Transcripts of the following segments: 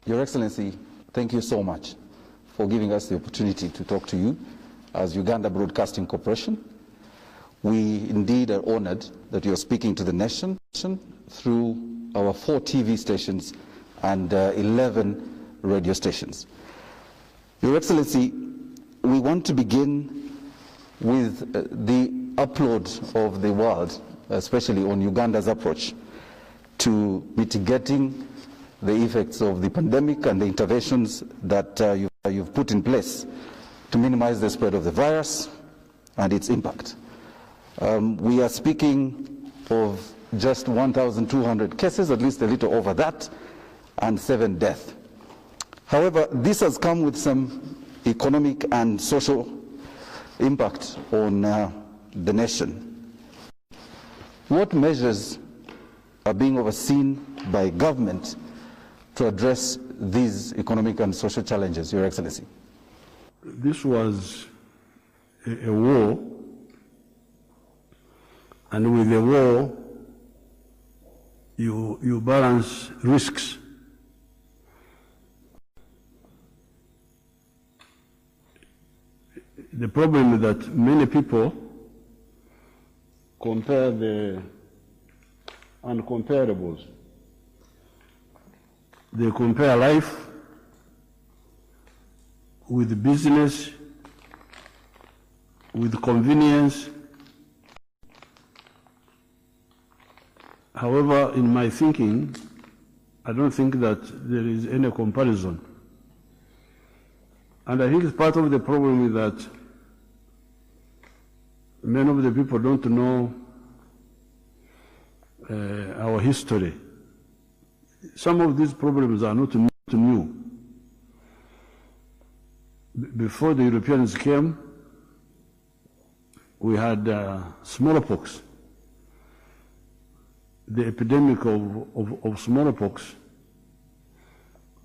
Your Excellency, thank you so much for giving us the opportunity to talk to you as Uganda Broadcasting Corporation. We indeed are honored that you are speaking to the nation through our 4 TV stations and 11 radio stations. Your Excellency, we want to begin with the upload of the world, especially on Uganda's approach to mitigating the effects of the pandemic and the interventions that you've put in place to minimize the spread of the virus and its impact. We are speaking of just 1,200 cases, at least a little over that, and 7 deaths. However, this has come with some economic and social impact on the nation. What measures are being overseen by government to address these economic and social challenges, Your Excellency? This was a war, and with a war, you balance risks. The problem is that many people compare the uncomparables. They compare life with business, with convenience. However, in my thinking, I don't think that there is any comparison. And I think part of the problem is that many of the people don't know our history. Some of these problems are not new. Before the Europeans came, we had smallpox. The epidemic of smallpox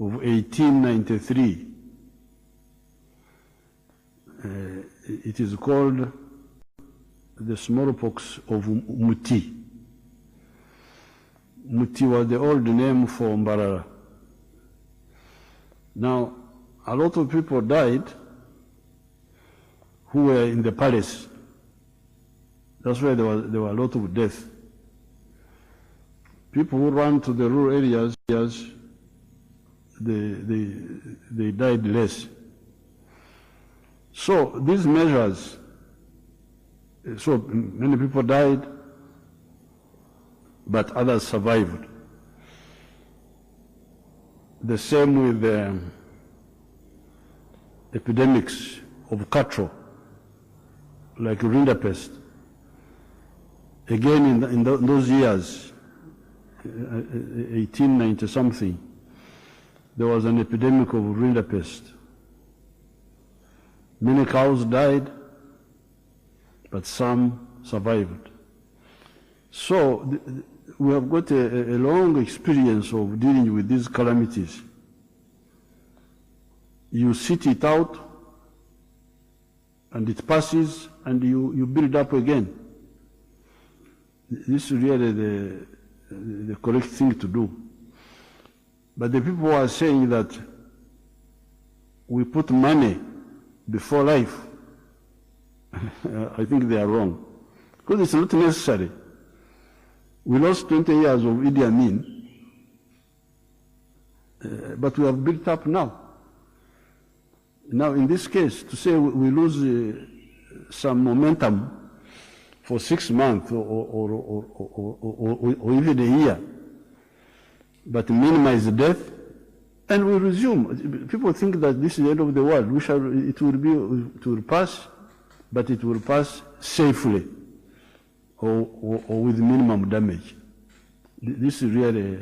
of 1893. It is called the smallpox of Muti. Muti was the old name for Mbarara. Now, a lot of people died who were in the palace. That's why there were a lot of death. People who ran to the rural areas, they died less. So these measures, so many people died, but others survived. The same with the epidemics of cattle, like rinderpest. Again, in those years, 1890 something, there was an epidemic of rinderpest. Many cows died, but some survived. So we have got a long experience of dealing with these calamities. You sit it out, and it passes, and you build up again. This is really the correct thing to do. But the people are saying that we put money before life. I think they are wrong, because it's not necessary. We lost 20 years of Idi Amin, but we have built up now. Now, in this case, to say we lose some momentum for 6 months or even a year, but minimize the death, and we resume. People think that this is the end of the world. It will pass, but it will pass safely or with minimum damage. This is really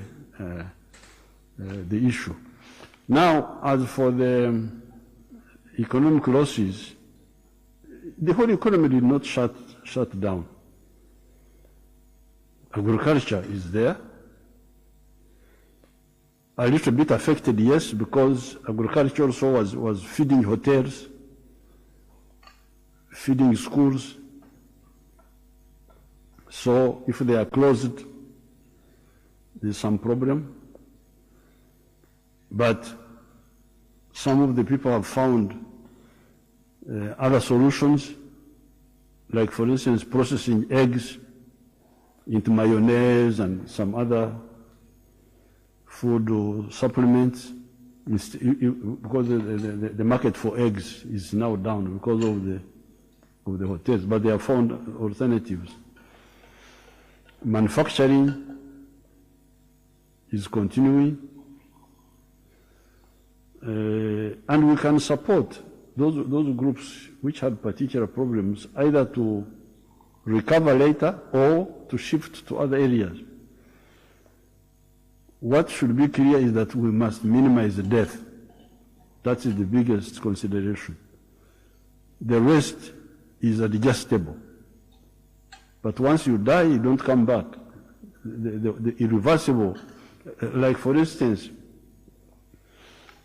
the issue. Now, as for the economic losses, the whole economy did not shut down. Agriculture is there. A little bit affected, yes, because agriculture also was feeding hotels, feeding schools. So if they are closed, there's some problem. But some of the people have found other solutions, like for instance processing eggs into mayonnaise and some other food or supplements, because the market for eggs is now down because of the hotels, but they have found alternatives. Manufacturing is continuing, and we can support those groups which had particular problems either to recover later or to shift to other areas. What should be clear is that we must minimize the death. That is the biggest consideration. The rest is adjustable. But once you die, you don't come back. The irreversible, like for instance,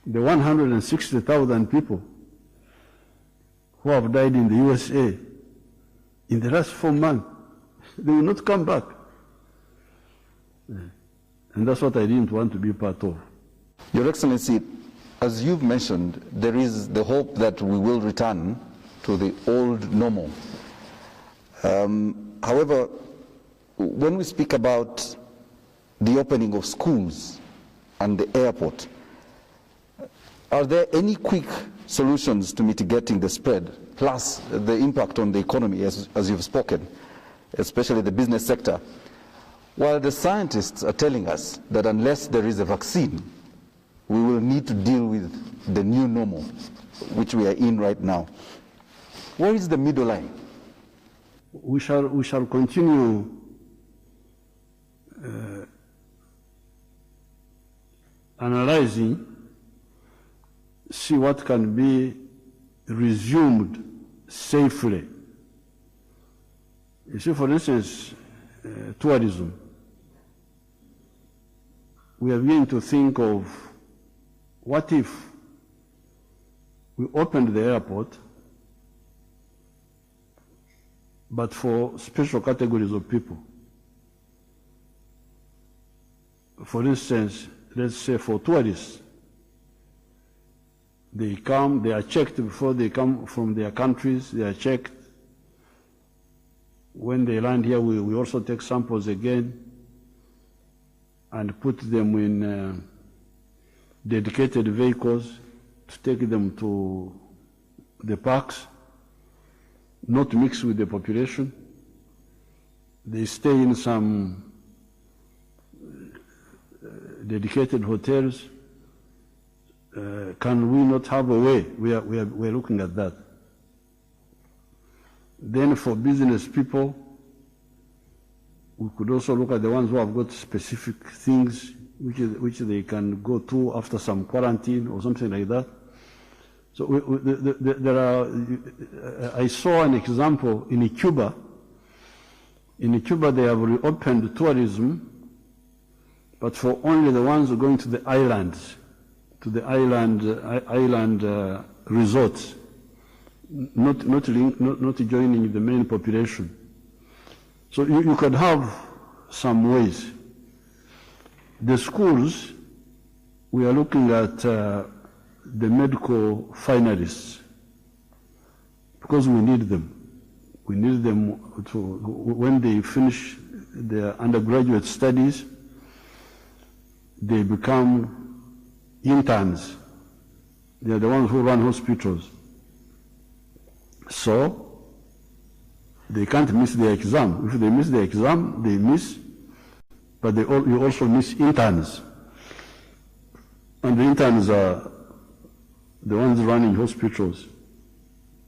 the 160,000 people who have died in the USA in the last 4 months, they will not come back. And that's what I didn't want to be part of. Your Excellency, as you've mentioned, there is the hope that we will return to the old normal. However, when we speak about the opening of schools and the airport, are there any quick solutions to mitigating the spread, plus the impact on the economy, as you've spoken, especially the business sector? While the scientists are telling us that unless there is a vaccine, we will need to deal with the new normal, which we are in right now. Where is the middle line? We shall continue analyzing, see what can be resumed safely. You see, for instance, tourism. We are beginning to think of what if we opened the airport, but for special categories of people. For instance, let's say for tourists, they come, they are checked before they come from their countries, they are checked. When they land here, we also take samples again and put them in dedicated vehicles to take them to the parks, not mix with the population. They stay in some dedicated hotels. Can we not have a way? We are looking at that. Then for business people, we could also look at the ones who have got specific things which they can go to after some quarantine or something like that. So there are, I saw an example in Cuba. In Cuba they have reopened tourism, but for only the ones going to the islands, to the island resorts, not joining the main population. So you could have some ways. The schools, we are looking at the medical finalists because we need them. We need them to, when they finish their undergraduate studies, they become interns. They are the ones who run hospitals. So they can't miss their exam. If they miss the exam, they miss, but you also miss interns. And the interns are the ones running hospitals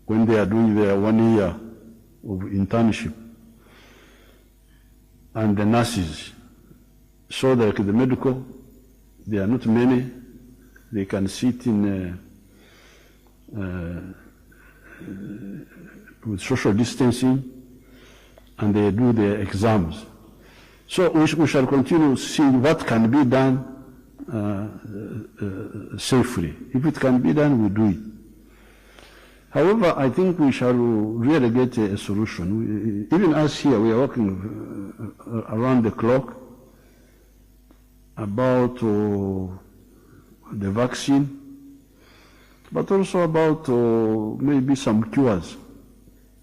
when they are doing their 1 year of internship. And the nurses. So like the medical, there are not many. They can sit in with social distancing, and they do their exams. So we shall continue seeing what can be done safely. If it can be done, we do it. However, I think we shall really get a solution. Even us here, we are working around the clock about the vaccine, but also about maybe some cures.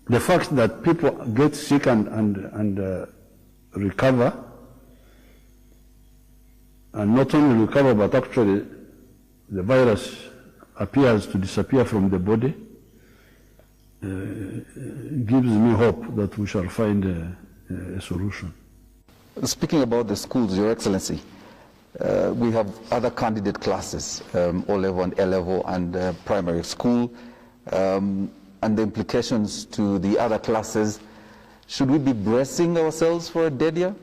The fact that people get sick and recover, and not only recover, but actually the virus appears to disappear from the body, gives me hope that we shall find a solution. Speaking about the schools, Your Excellency, we have other candidate classes, O-level and A-level and primary school, and the implications to the other classes. Should we be bracing ourselves for a dead year?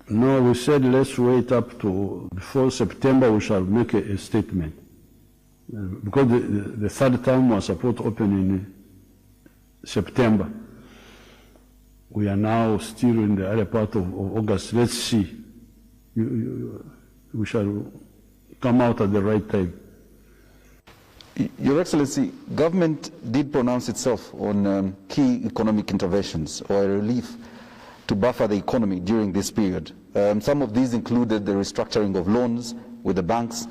No, we said let's wait up to before September we shall make a statement. Because the third term was supposed to open in September. We are now still in the early part of August. Let's see. We shall come out at the right time. Your Excellency, government did pronounce itself on key economic interventions or relief to buffer the economy during this period. Some of these included the restructuring of loans with the banks,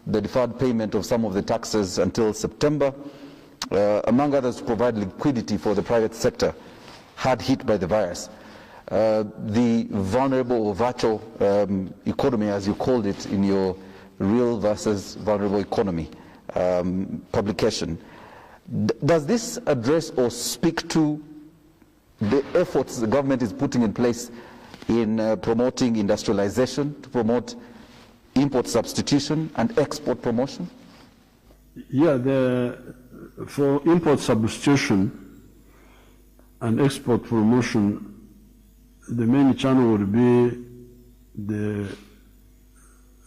the deferred payment of some of the taxes until September, among others, to provide liquidity for the private sector hard hit by the virus. The vulnerable or virtual economy, as you called it in your real versus vulnerable economy publication. Does this address or speak to the efforts the government is putting in place in promoting industrialization, to promote import substitution and export promotion? Yeah, for import substitution and export promotion, the main channel would be the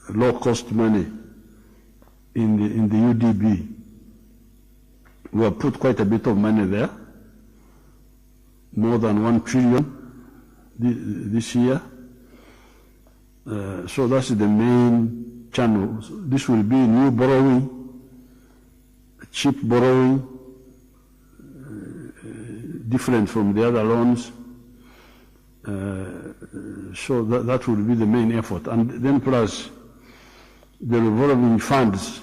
low-cost money in the UDB. We have put quite a bit of money there, more than 1 trillion this year. So that's the main channel. This will be new borrowing, cheap borrowing, different from the other loans. So that will be the main effort. And then plus the revolving funds,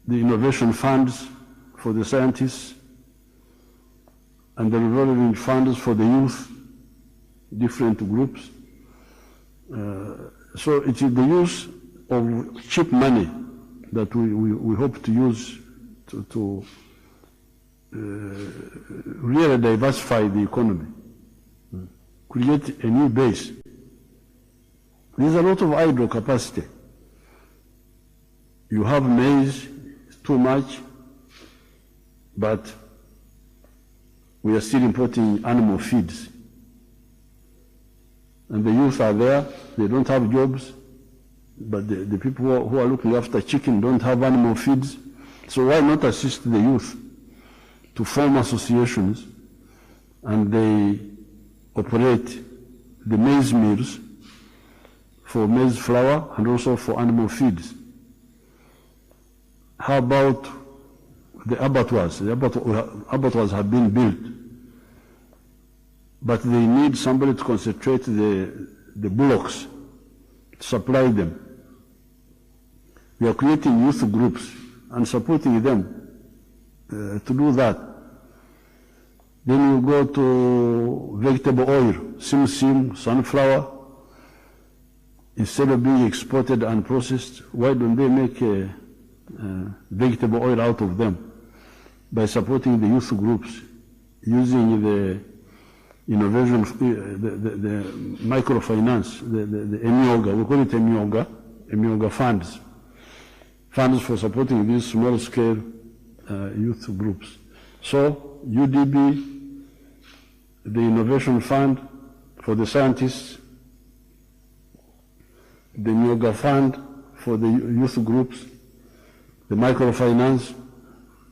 the innovation funds for the scientists, and the revolving funds for the youth, different groups. So it is the use of cheap money that we hope to use to really diversify the economy, create a new base. There's a lot of idle capacity. You have maize, too much, but we are still importing animal feeds. And the youth are there, they don't have jobs, but the people who are looking after chicken don't have animal feeds. So why not assist the youth to form associations, and they operate the maize mills for maize flour and also for animal feeds. How about the abattoirs? The abattoirs have been built, but they need somebody to concentrate the bullocks, to supply them. We are creating youth groups and supporting them to do that. Then we go to vegetable oil, sim, sunflower. Instead of being exported and processed, why don't they make vegetable oil out of them by supporting the youth groups, using the innovation, the microfinance, the EMIOGA, we call it EMIOGA funds for supporting these small-scale youth groups. So UDB, the innovation fund for the scientists, the EMIOGA fund for the youth groups, the microfinance,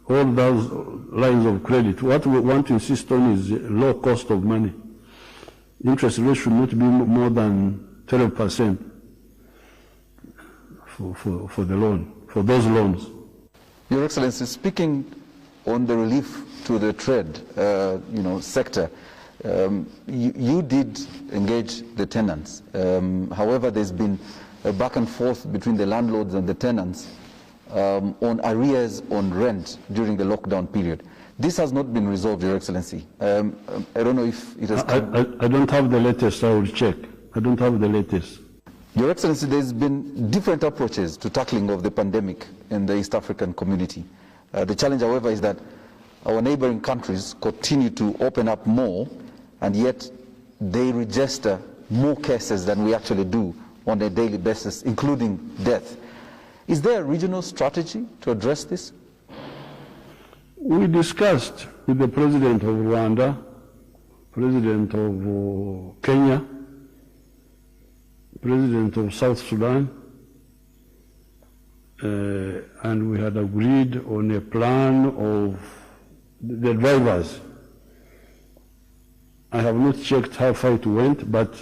all those lines of credit. What we want to insist on is low cost of money. Interest rate should not be more than 12% for the loan, for those loans. Your Excellency, speaking on the relief to the trade sector, you did engage the tenants. However, there's been back and forth between the landlords and the tenants on arrears on rent during the lockdown period. This has not been resolved, Your Excellency. I don't know if it has come. I don't have the latest. I will check. I don't have the latest. Your Excellency, there's been different approaches to tackling of the pandemic in the East African community. The challenge, however, is that our neighboring countries continue to open up more, and yet they register more cases than we actually do on a daily basis, including death. Is there a regional strategy to address this? We discussed with the President of Rwanda, President of Kenya, President of South Sudan, and we had agreed on a plan of the drivers. I have not checked how far it went, but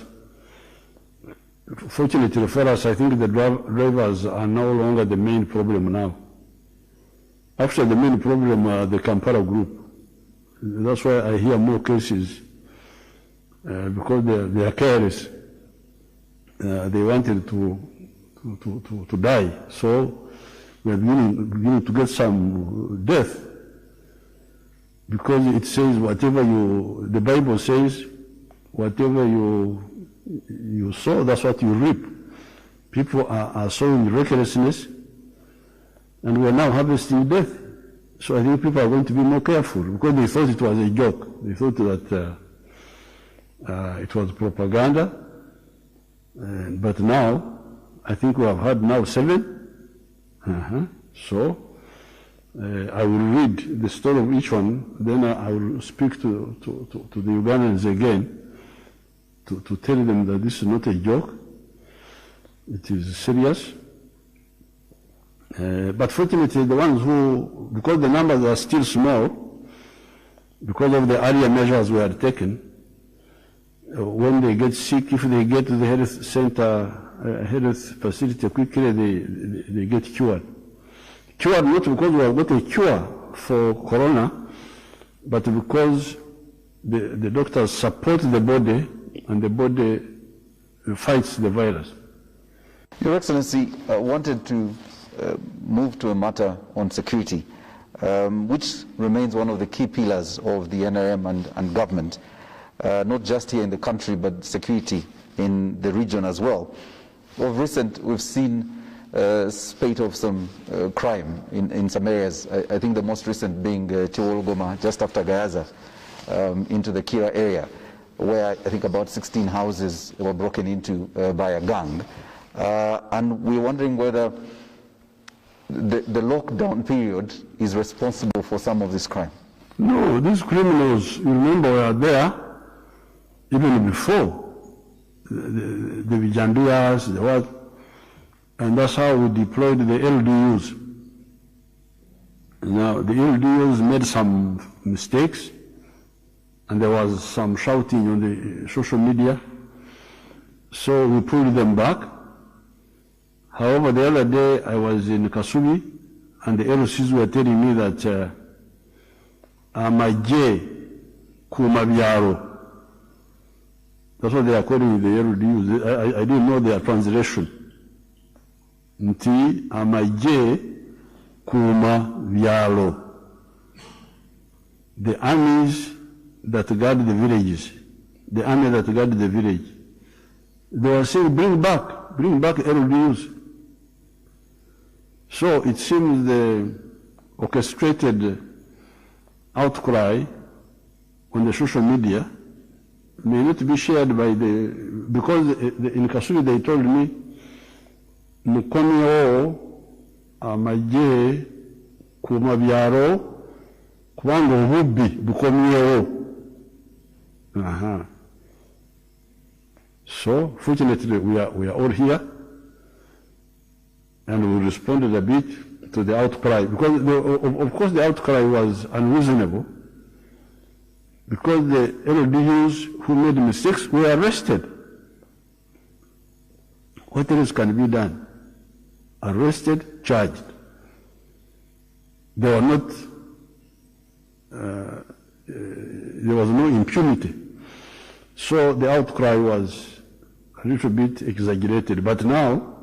fortunately for us, I think the drivers are no longer the main problem now. Actually, the main problem are the Kampala group. That's why I hear more cases, because they are careless. They wanted to die, so we are beginning to get some death, because it says whatever the Bible says, whatever you sow, that's what you reap. People are sowing recklessness, and we are now harvesting death. So I think people are going to be more careful, because they thought it was a joke. They thought that it was propaganda. But now, I think we have had now 7. So I will read the story of each one, then I will speak to the Ugandans again to tell them that this is not a joke. It is serious. But fortunately, the ones who, because the numbers are still small, because of the earlier measures we had taken, when they get sick, if they get to the health center, health facility quickly, they get cured. Cured not because we have got a cure for corona, but because the doctors support the body and the body fights the virus. Your Excellency, I wanted to move to a matter on security, which remains one of the key pillars of the NRM and government. Not just here in the country, but security in the region as well. Of recent, we've seen a spate of some crime in some areas. I think the most recent being Chiwologoma, just after Gayaza, into the Kira area, where I think about 16 houses were broken into by a gang. And we're wondering whether the lockdown period is responsible for some of this crime. No, these criminals, you remember, were there even before the Vijandias, the what, and that's how we deployed the LDUs. Now, the LDUs made some mistakes, and there was some shouting on the social media, so we pulled them back. However, the other day I was in Kasubi, and the LCs were telling me that Amaje Kumabiaro, that's what they are calling the LDUs. I didn't know their translation. Nti Amaje Kumabiaro. The armies that guard the villages, the army that guard the village, they were saying, bring back LDUs. So it seems the orchestrated outcry on the social media may not be shared by because in Kasui they told me, Mukomyo Amaje Kumabiaro Kwango Hubi Bukomyo. So fortunately we are all here, and we responded a bit to the outcry, because of course the outcry was unreasonable, because the LDUs who made mistakes were arrested. What else can be done? Arrested, charged. They were not, there was no impunity. So the outcry was a little bit exaggerated. But now,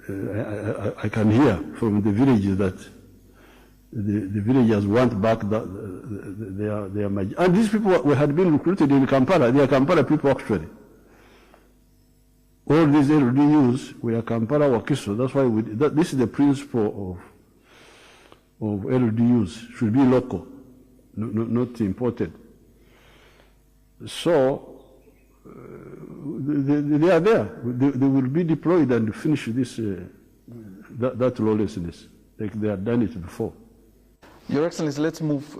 I can hear from the villages that the villagers want back their and these people had been recruited in Kampala. They are Kampala people actually. All these LDUs were Kampala Wakiso. That's why this is the principle of LDUs. Should be local, not imported. So they are there. They will be deployed and finish this that lawlessness like they had done it before. Your Excellency, let's move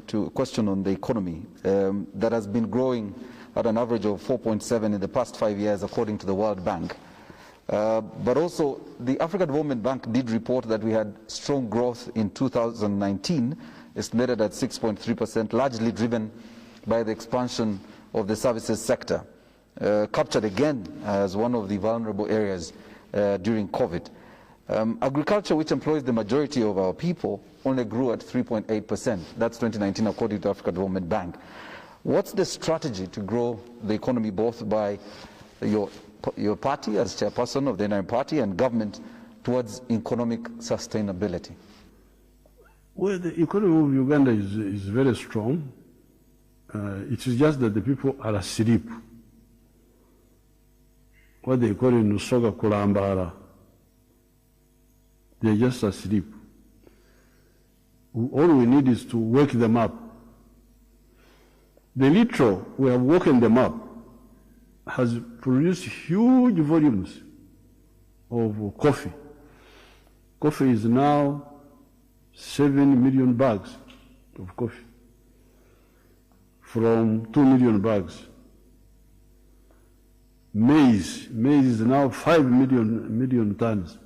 to a question on the economy that has been growing at an average of 4.7 in the past 5 years, according to the World Bank. But also, the African Development Bank did report that we had strong growth in 2019, estimated at 6.3%, largely driven by the expansion of the services sector, captured again as one of the vulnerable areas during COVID. Agriculture, which employs the majority of our people, only grew at 3.8%. That's 2019, according to the African Development Bank. What's the strategy to grow the economy, both by your party as chairperson of the NRM party and government, towards economic sustainability? Well, the economy of Uganda is very strong. It is just that the people are asleep. What they call in Nusoga Kulambara. They're just asleep. All we need is to wake them up. The little we have woken them up has produced huge volumes of coffee. Coffee is now 7 million bags of coffee from 2 million bags. Maize is now 5 million tons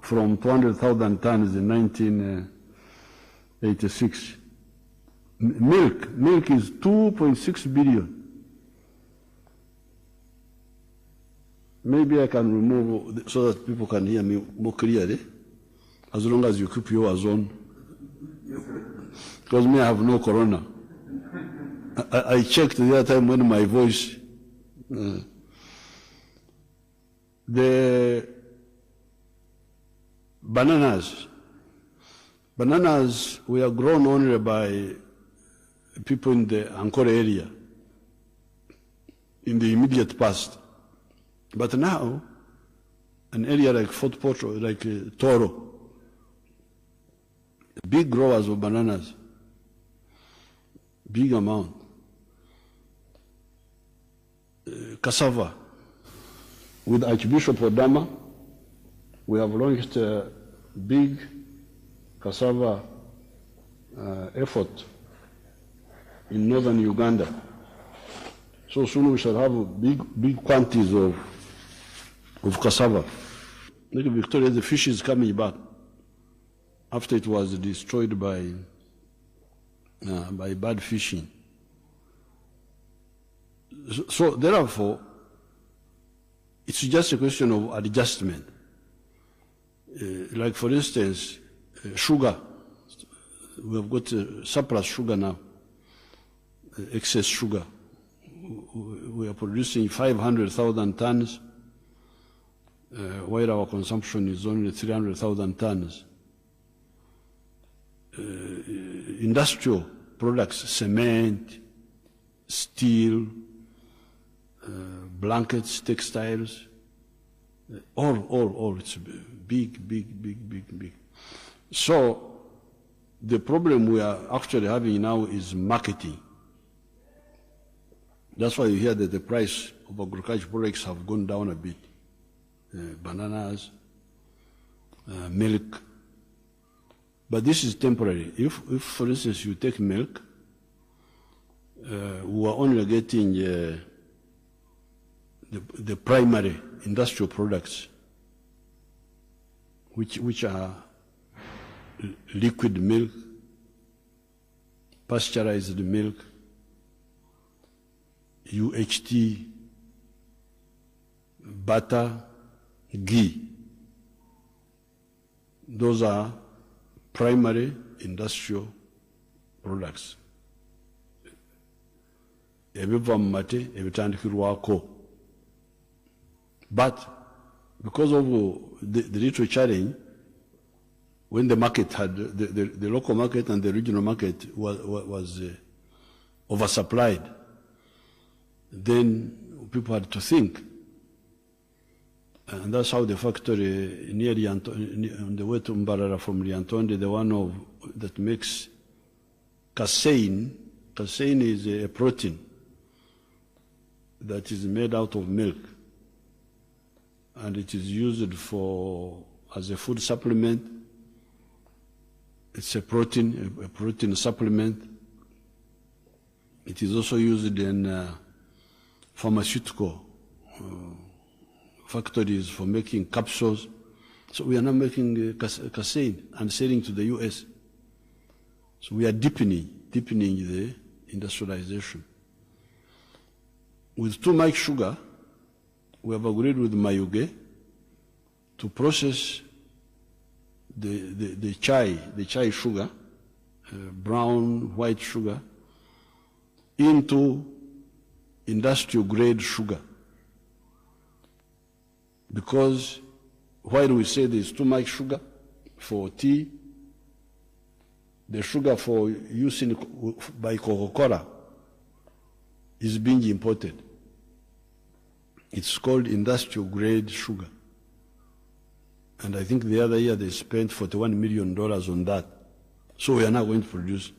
from 200,000 tons in 1986. Milk is 2.6 billion. Maybe I can remove so that people can hear me more clearly, as long as you keep yours on. Because me, I have no corona. I checked the other time when my voice. The bananas were grown only by people in the Ankara area in the immediate past. But now, an area like Fort Portal, like Toro, big growers of bananas, big amount. Cassava, with Archbishop Odama, we have launched a big cassava effort in northern Uganda. So soon we shall have big quantities of cassava. Like Victoria, the fish is coming back after it was destroyed by bad fishing. So therefore, it's just a question of adjustment. Like for instance, sugar. We have got surplus sugar now, excess sugar. We are producing 500,000 tons, while our consumption is only 300,000 tons. Industrial products, cement, steel, blankets, textiles, all, it's big. So the problem we are actually having now is marketing. That's why you hear that the price of agricultural products have gone down a bit. Bananas, milk. But this is temporary. If for instance, you take milk, we are only getting the primary industrial products, which are liquid milk, pasteurized milk, UHT, butter, ghee. Those are primary industrial products. Ebiva mu mate ebitandikirwako. But because of the little challenge, when the market had, the local market and the regional market was oversupplied, then people had to think. And that's how the factory near on the way to Mbarara from Lyantonde, the one that makes casein. Casein is a protein that is made out of milk, and it is used as a food supplement. It's a protein supplement. It is also used in pharmaceutical factories for making capsules. So we are now making casein and selling to the US. So we are deepening the industrialization. With 2 mic sugar, we have agreed with Mayuge to process the chai sugar, brown, white sugar, into industrial grade sugar. Because while we say there's 2 mic sugar for tea, the sugar for use by Coca-Cola is being imported. It's called industrial grade sugar. And I think the other year they spent $41 million on that. So we are now going to produce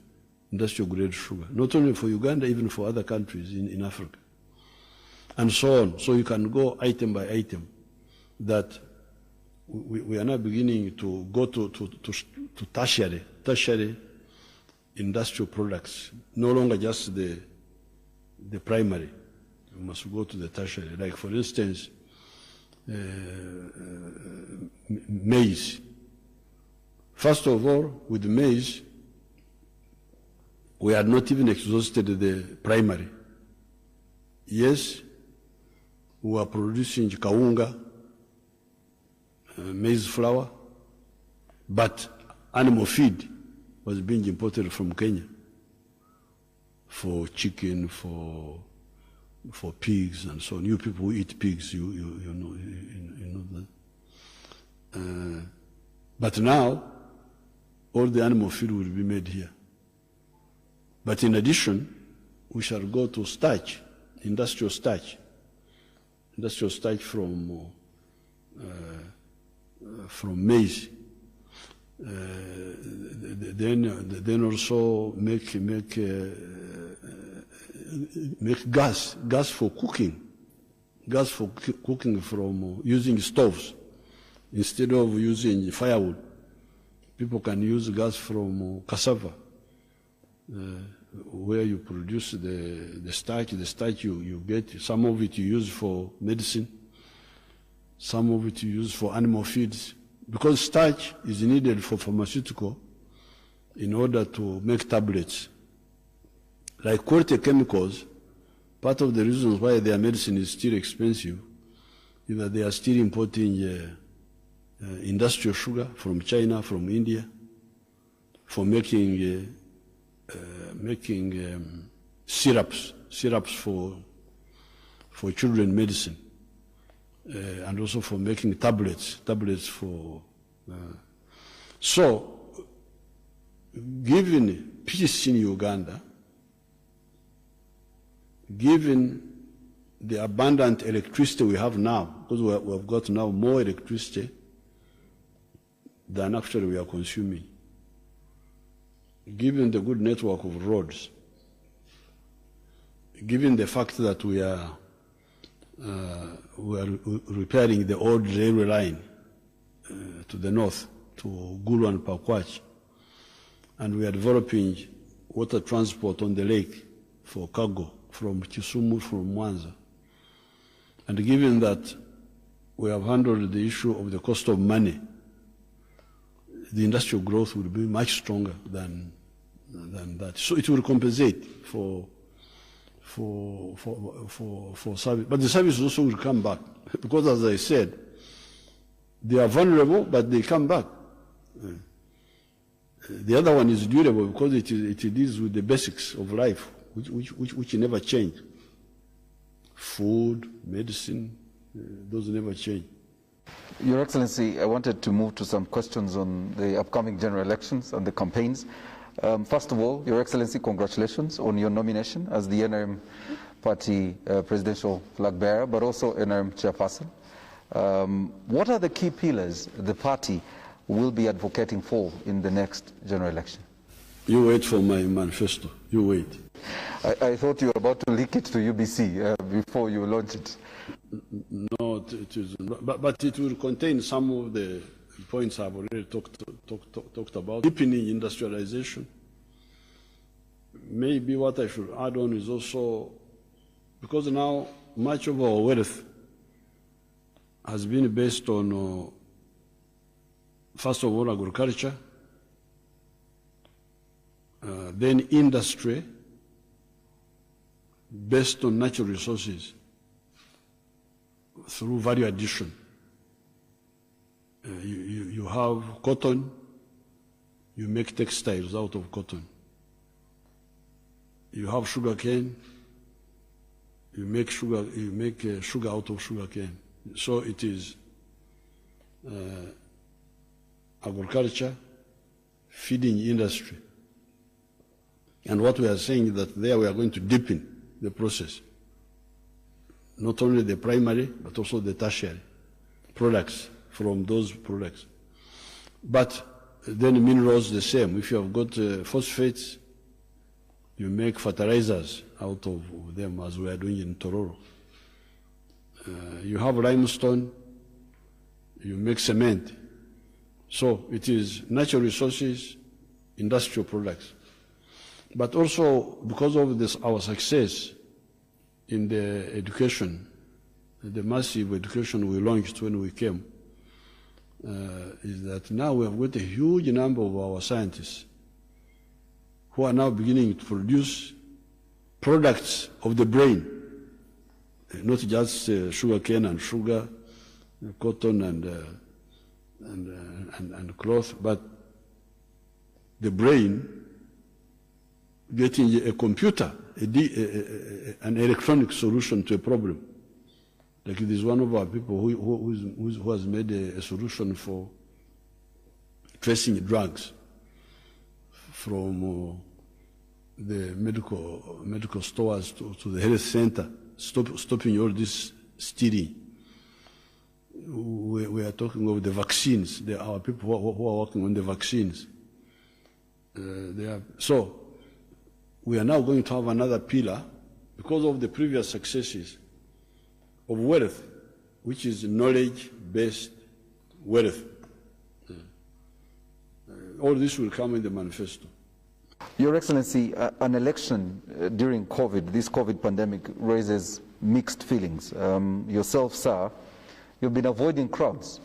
industrial grade sugar, not only for Uganda, even for other countries in Africa. And so on. So you can go item by item. That we are now beginning to go to tertiary industrial products, no longer just the primary. We must go to the tertiary. Like, for instance, maize. First of all, with maize, we had not even exhausted the primary. Yes, we are producing kaunga, maize flour, but animal feed was being imported from Kenya for chicken, for pigs and so on. You people who eat pigs, you know that. But now, all the animal feed will be made here. But in addition, we shall go to starch, industrial starch from maize. Then also make gas for cooking from using stoves instead of using firewood. People can use gas from cassava, where you produce the starch. The starch you get, some of it you use for medicine, some of it you use for animal feeds, because starch is needed for pharmaceutical in order to make tablets. Like quality chemicals, part of the reasons why their medicine is still expensive is that they are still importing industrial sugar from China, from India, for making syrups for children medicine, and also for making tablets for. So, given peace in Uganda, given the abundant electricity we have now, because we have got now more electricity than actually we are consuming, given the good network of roads, given the fact that we are repairing the old railway line to the north, to Gulu and Pakwach, and we are developing water transport on the lake for cargo from Kisumu, from Mwanza. And given that we have handled the issue of the cost of money, the industrial growth will be much stronger than that. So it will compensate for service. But the service also will come back, because as I said, they are vulnerable, but they come back. The other one is durable because it deals with the basics of life, which never change. Food, medicine, those never change. Your Excellency, I wanted to move to some questions on the upcoming general elections and the campaigns. First of all, Your Excellency, congratulations on your nomination as the NRM Party presidential flag bearer, but also NRM chairperson. What are the key pillars the party will be advocating for in the next general election? You wait for my manifesto. You wait. I thought you were about to leak it to UBC before you launch it. No, it is not, but it will contain some of the points I've already talked about. Deepening industrialization. Maybe what I should add on is also, because now much of our wealth has been based on, first of all, agriculture, then industry, based on natural resources through value addition. You have cotton, you make textiles out of cotton. You have sugar cane, you make sugar out of sugar cane. So it is agriculture, feeding industry. And what we are saying is that there we are going to deepen the process. Not only the primary, but also the tertiary products from those products. But then minerals the same. If you have got phosphates, you make fertilizers out of them, as we are doing in Tororo. You have limestone, you make cement. So it is natural resources, industrial products. But also, because of this, our success in the education, the massive education we launched when we came, is that now we have got a huge number of our scientists who are now beginning to produce products of the brain, not just sugar cane and sugar, cotton and cloth, but the brain getting a computer, an electronic solution to a problem. Like there's one of our people who has made a solution for tracing drugs from the medical stores to the health center, stopping all this stealing. We are talking of the vaccines. There are people who are working on the vaccines. So we are now going to have another pillar because of the previous successes of wealth, which is knowledge-based wealth. All this will come in the manifesto. Your Excellency, an election during COVID, this COVID pandemic, raises mixed feelings. Yourself, sir, you've been avoiding crowds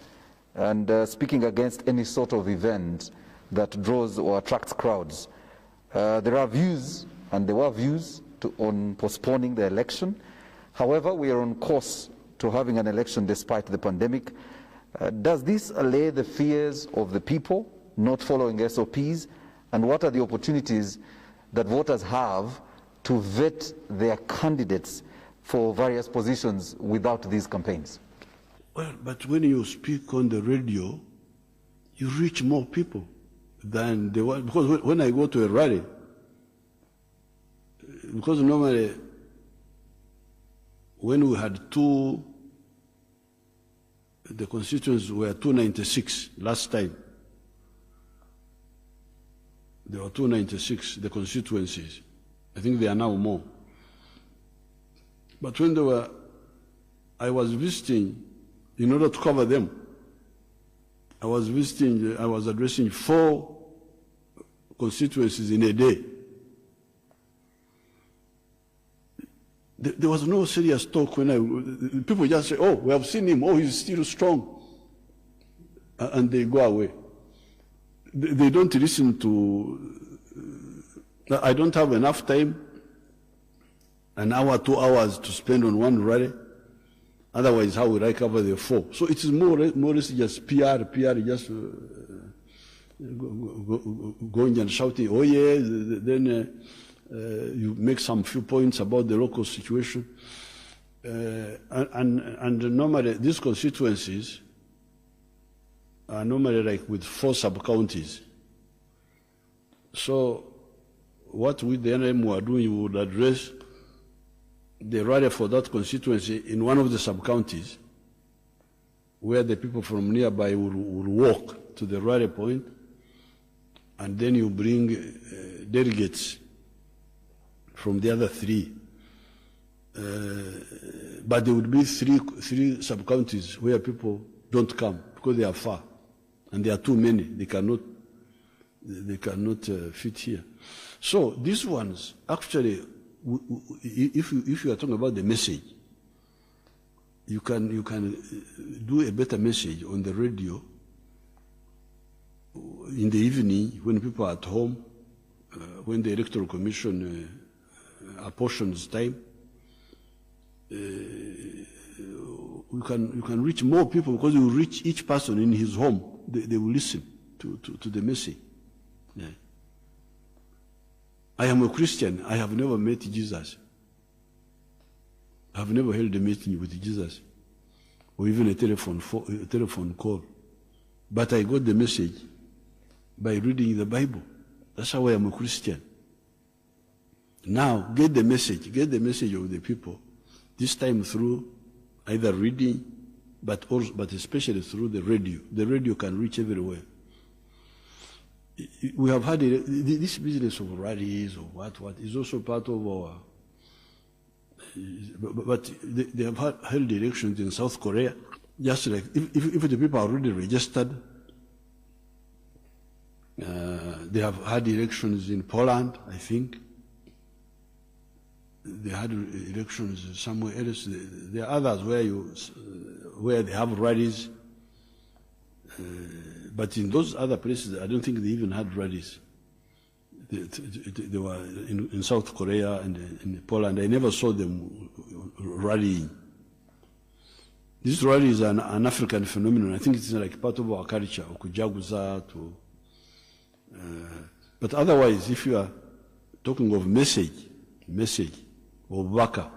and speaking against any sort of event that draws or attracts crowds. There are views, and there were views, on postponing the election. However, we are on course to having an election despite the pandemic. Does this allay the fears of the people not following SOPs? And what are the opportunities that voters have to vet their candidates for various positions without these campaigns? Well, but when you speak on the radio, you reach more people than the one, because when I go to a rally, because normally when we had the constituents were 296 last time. There were 296, the constituencies. I think they are now more. But when I was visiting, in order to cover them, I was addressing 4 constituencies in a day. There was no serious talk when people just say, oh, we have seen him, oh, he's still strong. And they go away. They don't listen to, I don't have enough time, an hour, 2 hours to spend on one rally. Otherwise, how will I cover the 4? So it is more or less just PR, just going and shouting, oh yeah, then you make some few points about the local situation. And normally these constituencies, are normally like with 4 sub-counties. So what we, the NRM, were doing, we would address the rally for that constituency in one of the sub-counties where the people from nearby would walk to the rally point, and then you bring delegates from the other 3. But there would be three sub-counties where people don't come because they are far, and there are too many. They cannot fit here. So these ones, actually, if you are talking about the message, you can do a better message on the radio in the evening when people are at home, when the Electoral Commission apportions time. You can reach more people because you reach each person in his home. They will listen to the message. Yeah. I am a Christian. I have never met Jesus. I have never held a meeting with Jesus, or even a telephone call. But I got the message by reading the Bible. That's how I am a Christian. Now, get the message of the people, this time through either reading, but especially through the radio. The radio can reach everywhere. We have had this business of rallies or what is also part of our. But they have held elections in South Korea. Just like if the people are already registered, they have had elections in Poland, I think. They had elections somewhere else. There are others where they have rallies, but in those other places, I don't think they even had rallies. They were in South Korea and in Poland. I never saw them rallying. This rally is an African phenomenon. I think it's like part of our culture, kujaguza. But otherwise, if you are talking of message, or waka,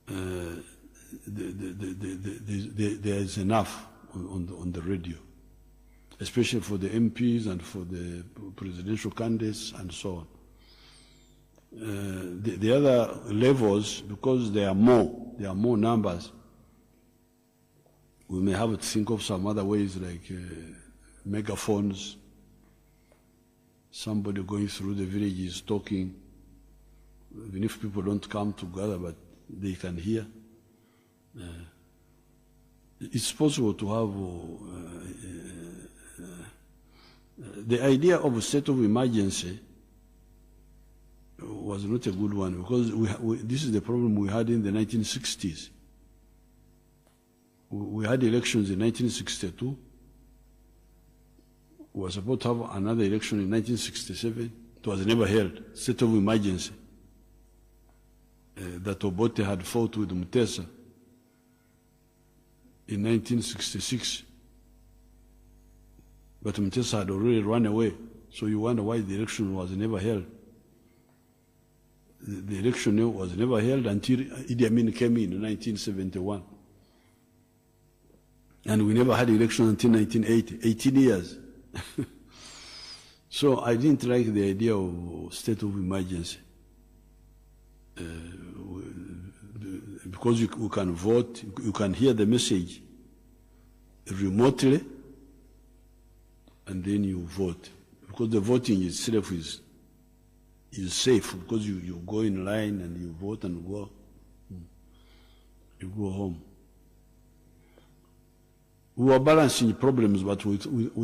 there is enough on the radio, especially for the MPs and for the presidential candidates and so on. The other levels, because there are more numbers, we may have to think of some other ways like megaphones, somebody going through the villages talking, even if people don't come together, but they can hear. It's possible to have the idea of a state of emergency was not a good one, because this is the problem we had in the 1960s. We had elections in 1962. We were supposed to have another election in 1967. It was never held. State of emergency. That Obote had fought with Mutesa in 1966. But Mutesa had already run away. So you wonder why the election was never held. The election was never held until Idi Amin came in 1971. And we never had election until 1980, 18 years. So I didn't like the idea of state of emergency. Because you can vote, you can hear the message remotely, and then you vote. Because the voting itself is safe, because you go in line and you vote and you go home. We were balancing problems, but we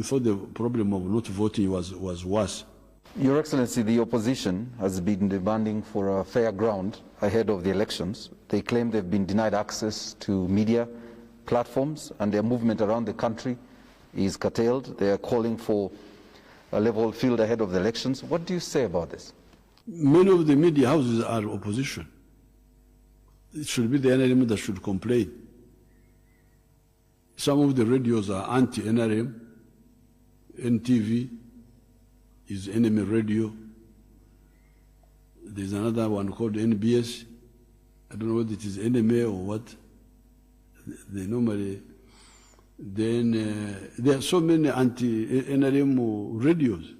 thought the problem of not voting was worse. Your Excellency, the opposition has been demanding for a fair ground ahead of the elections. They claim they've been denied access to media platforms and their movement around the country is curtailed. They are calling for a level field ahead of the elections. What do you say about this? Many of the media houses are opposition. It should be the NRM that should complain. Some of the radios are anti-NRM. NTV is enemy radio. There's another one called NBS. I don't know whether it is enemy or what. They normally, Then there are so many anti-NRM radios.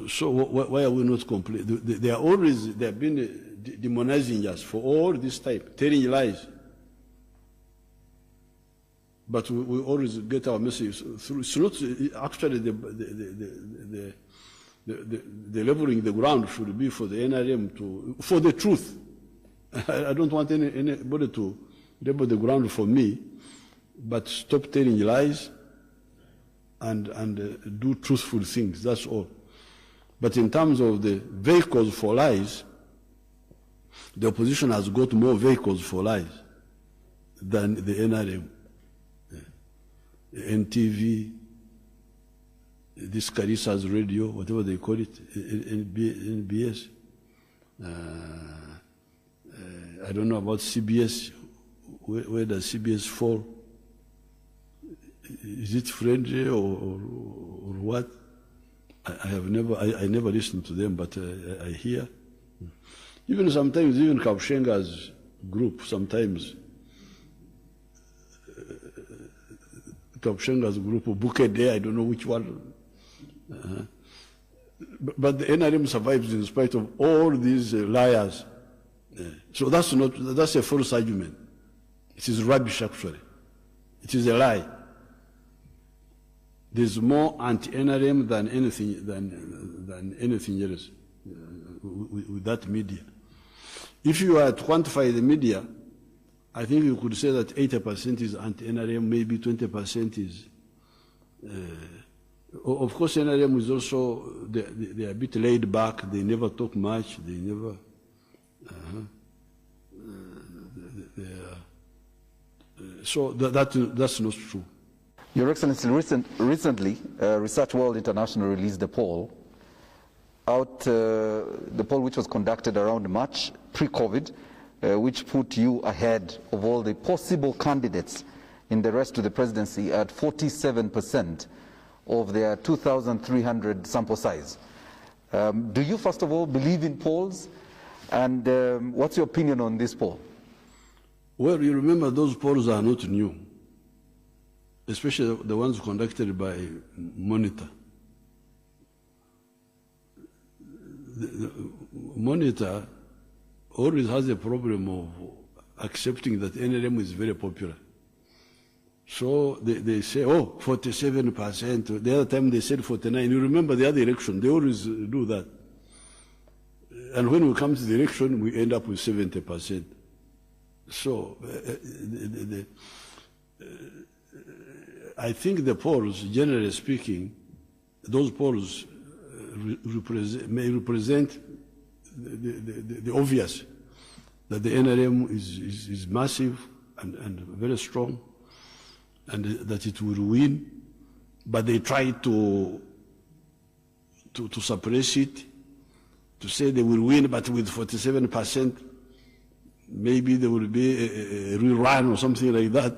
So why are we not complaining? They have been demonizing us for all this time, telling lies. But we always get our message through. It's not actually the leveling the ground should be for the NRM for the truth. I don't want anybody to level the ground for me, but stop telling lies and do truthful things. That's all. But in terms of the vehicles for lies, the opposition has got more vehicles for lies than the NRM. NTV, this Carissa's radio, whatever they call it, NBS. I don't know about CBS. Where does CBS fall? Is it friendly or what? I never listened to them, but I hear. Even sometimes, even Kapshenga's group, sometimes Kapshenga's group, Bouquet Day, I don't know which one. But the NRM survives in spite of all these liars. So that's a false argument. It is rubbish, actually. It is a lie. There's more anti-NRM than anything else with that media. If you are to quantify the media, I think you could say that 80% is anti-NRM, maybe 20% is. Of course, NRM is also they are a bit laid back. They never talk much. They never. So that's not true. Your Excellency, recently, Research World International released a poll, the poll which was conducted around March, pre-COVID, which put you ahead of all the possible candidates in the race to the presidency at 47% of their 2,300 sample size. Do you, first of all, believe in polls? And what's your opinion on this poll? Well, you remember those polls are not new, especially the ones conducted by Monitor. The Monitor always has a problem of accepting that NRM is very popular. So they say, oh, 47%. The other time they said 49%. You remember the other election, they always do that. And when we come to the election, we end up with 70%. So I think the polls, generally speaking, those polls may represent the obvious, that the NRM is massive and very strong, and that it will win, but they try to suppress it, to say they will win, but with 47%, maybe there will be a rerun or something like that.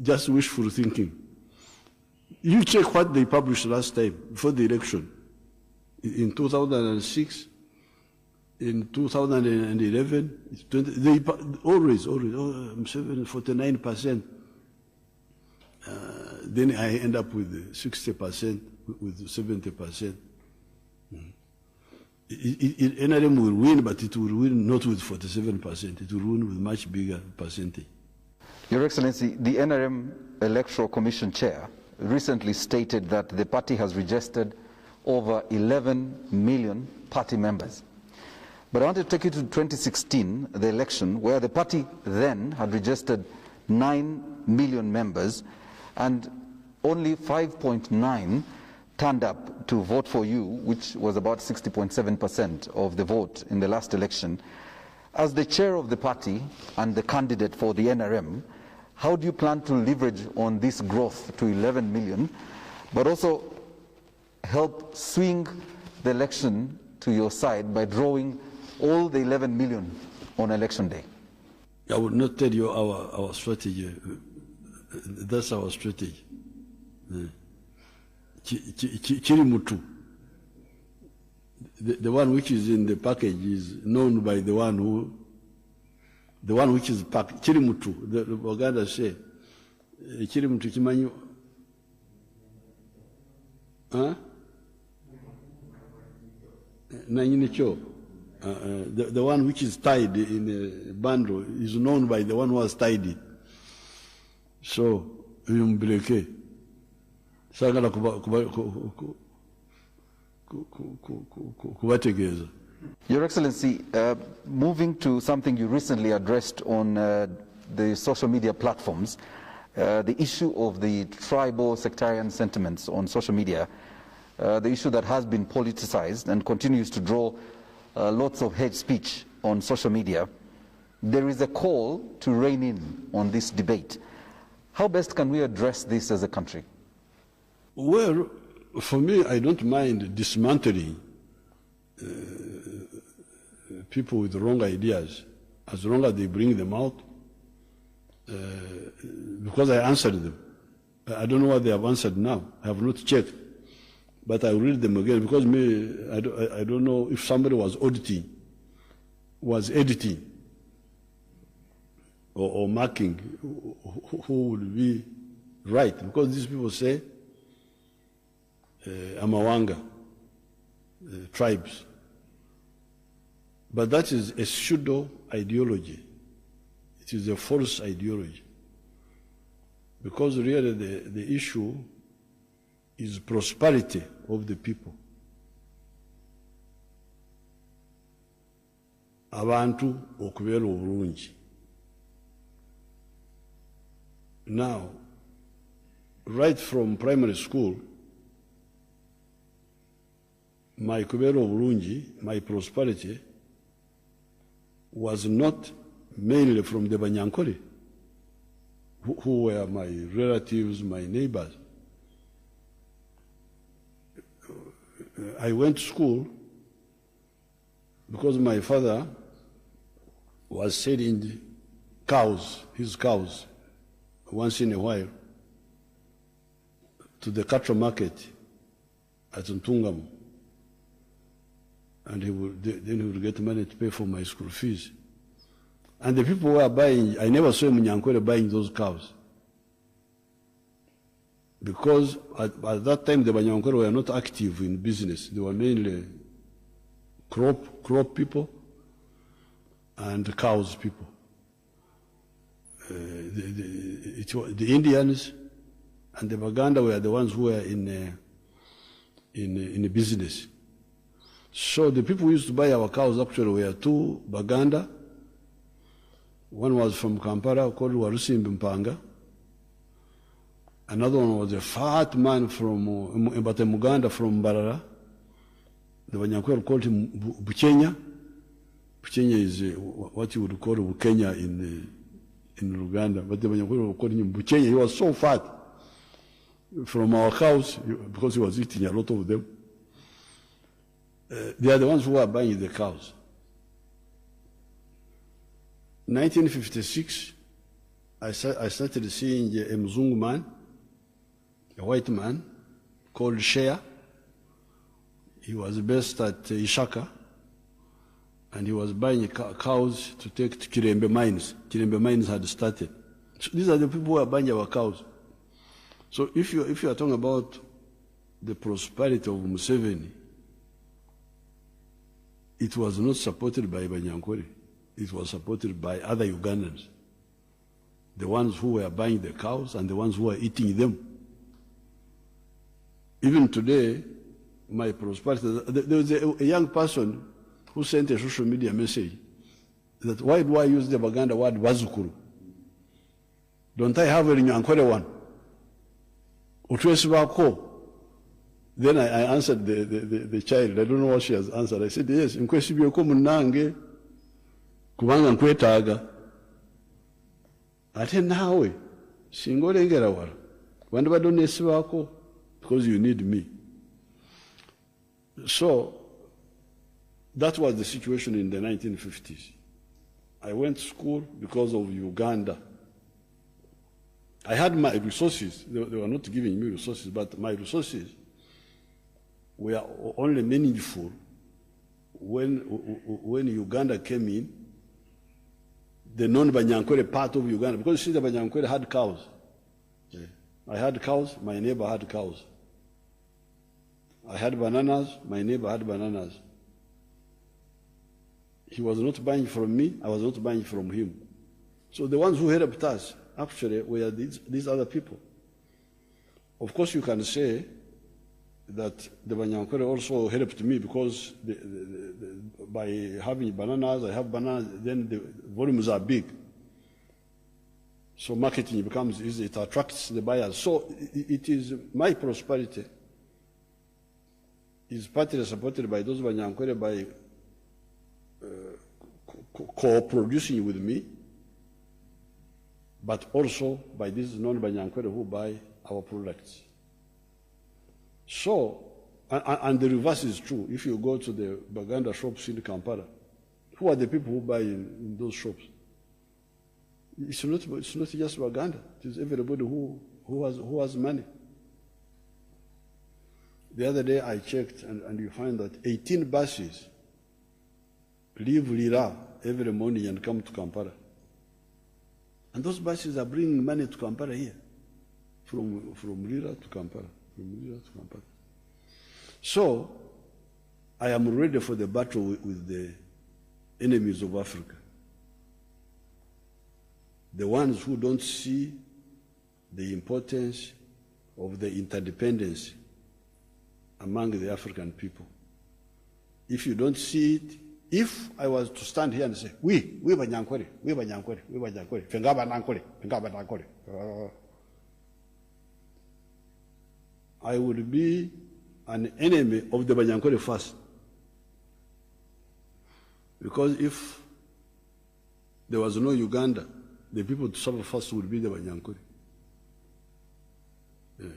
Just wishful thinking. You check what they published last time, before the election. In 2006, in 2011, they always, 49%. Then I end up with 60%, with 70%. NRM will win, but it will win not with 47%. It will win with much bigger percentage. Your Excellency, the NRM Electoral Commission Chair recently stated that the party has registered over 11 million party members. But I want to take you to 2016, the election, where the party then had registered 9 million members, and only 5.9 turned up to vote for you, which was about 60.7% of the vote in the last election. As the chair of the party and the candidate for the NRM, how do you plan to leverage on this growth to 11 million, but also help swing the election to your side by drawing all the 11 million on election day? I would not tell you our strategy. That's our strategy. Chirimutu. The one which is in the package is known by the one the one which is packed, Chirimutu, the Baganda say, Chirimutu Chimanyu. Huh? The one which is tied in a bundle is known by the one who has tied it. So, Yumbreke. Sagala kubategeeza. Your Excellency, moving to something you recently addressed on the social media platforms, the issue of the tribal sectarian sentiments on social media, the issue that has been politicized and continues to draw lots of hate speech on social media, there is a call to rein in on this debate. How best can we address this as a country? Well, for me, I don't mind dismantling people with wrong ideas, as long as they bring them out, because I answered them. I don't know what they have answered now. I have not checked, but I will read them again, because I don't know if somebody was editing, or marking who would be right, because these people say Amawanga tribes. But that is a pseudo ideology. It is a false ideology. Because really the issue is prosperity of the people. Abantu okubeera obulungi. Now, right from primary school, my kubeera obulungi, my prosperity, was not mainly from the Banyankore, who were my relatives, my neighbors. I went to school because my father was selling his cows, once in a while, to the cattle market at Ntungamo. And then he would get money to pay for my school fees. And the people who were buying, I never saw Munyankore buying those cows. Because at that time the Banyankore were not active in business. They were mainly crop people and cows people. The Indians and the Baganda were the ones who were in business. So the people who used to buy our cows actually were two Baganda. One was from Kampala called Warusimbi Mpanga. Another one was a fat man from Muganda from Mbarara. The Banyankore called him Bukenya. Bukenya is what you would call Bukenya in Uganda, but the Banyankore called him Bukenya. He was so fat from our cows because he was eating a lot of them. They are the ones who are buying the cows. 1956, I started seeing a Mzungu man, a white man, called Shea. He was based at Ishaka, and he was buying cows to take to Kirembe mines. Kirembe mines had started. So these are the people who are buying our cows. So if you are talking about the prosperity of Museveni, it was not supported by Banyankore. It was supported by other Ugandans, the ones who were buying the cows and the ones who were eating them. Even today, my prosperity, there was a young person who sent a social media message that, why do I use the Baganda word Bazukuru? Don't I have a Nyankore one? Utwesibako. Then I answered the child. I don't know what she has answered. I said, yes, nkwesibyeko munange kubanga nkwetaaga. Ate nawe singa olengera wala kubanga badde oneesibako because you need me. So that was the situation in the 1950s. I went to school because of Uganda. I had my resources. They were not giving me resources, but my resources were only meaningful when Uganda came in. the non-Banyankore part of Uganda, because you see the Banyankore had cows. Yeah. I had cows, my neighbor had cows. I had bananas, my neighbor had bananas. He was not buying from me, I was not buying from him. So the ones who helped us actually were these other people. Of course, you can say that the Banyankore also helped me because by having bananas, I have bananas, then the volumes are big. So marketing becomes easy, it attracts the buyers. So it is my prosperity is partly supported by those Banyankore by co-producing with me, but also by these non-Banyankore who buy our products. So, and the reverse is true. If you go to the Baganda shops in Kampala, who are the people who buy in those shops? It's not just Baganda. It is everybody who has money. The other day I checked, and you find that 18 buses leave Lira every morning and come to Kampala. And those buses are bringing money to Kampala here, from Lira to Kampala. So, I am ready for the battle with the enemies of Africa. The ones who don't see the importance of the interdependence among the African people. If you don't see it, if I was to stand here and say, we Banyankore, Fengaba Nankore, I would be an enemy of the Banyankore first. Because if there was no Uganda, the people to suffer first would be the Banyankore. Yeah.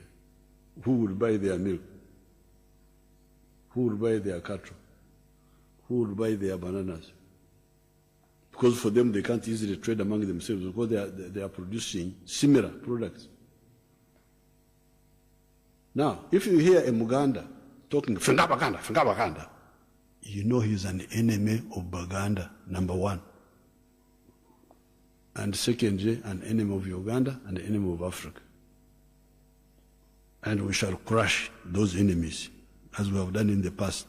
Who would buy their milk? Who would buy their cattle? Who would buy their bananas? Because for them, they can't easily trade among themselves because they are producing similar products. Now, if you hear a Muganda talking, Fenga Baganda, you know he's an enemy of Baganda, number one. And secondly, an enemy of Uganda and an enemy of Africa. And we shall crush those enemies, as we have done in the past.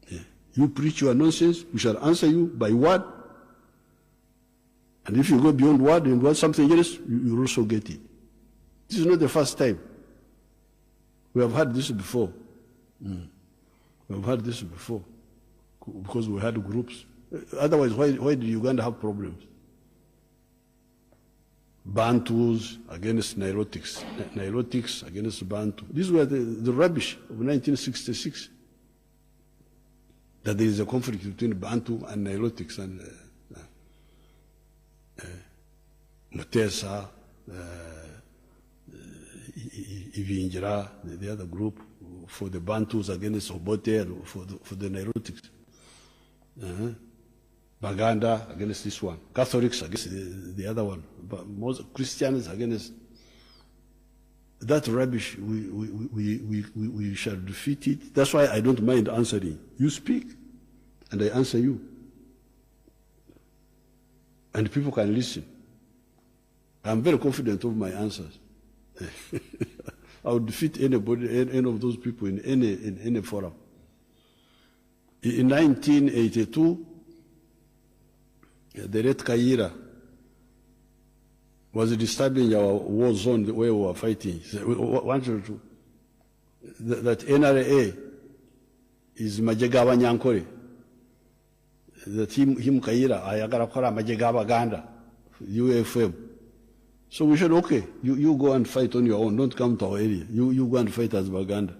Yeah. You preach your nonsense, we shall answer you by word. And if you go beyond word and want something else, you will also get it. This is not the first time. We have had this before. We have had this before because we had groups. Otherwise, why did Uganda have problems? Bantus against Nilotics, Nilotics against Bantu. These were the rubbish of 1966. That there is a conflict between Bantu and Nilotics and Mutesa, Ivinjira, the other group, for the Bantus against Obote, for the Nilotics. Baganda against this one, Catholics against the other one, but most Christians against that rubbish. We shall defeat it. That's why I don't mind answering. You speak, and I answer you, and people can listen. I'm very confident of my answers. I would defeat anybody, any of those people in any forum. In 1982. The Red Kaira was disturbing our war zone where we were fighting. That NRA is Majegaba Nyankore. That him Kaira, Ayagara Kora Majegaba Ganda, UFM. So we said, okay, you go and fight on your own, don't come to our area. You go and fight as Baganda.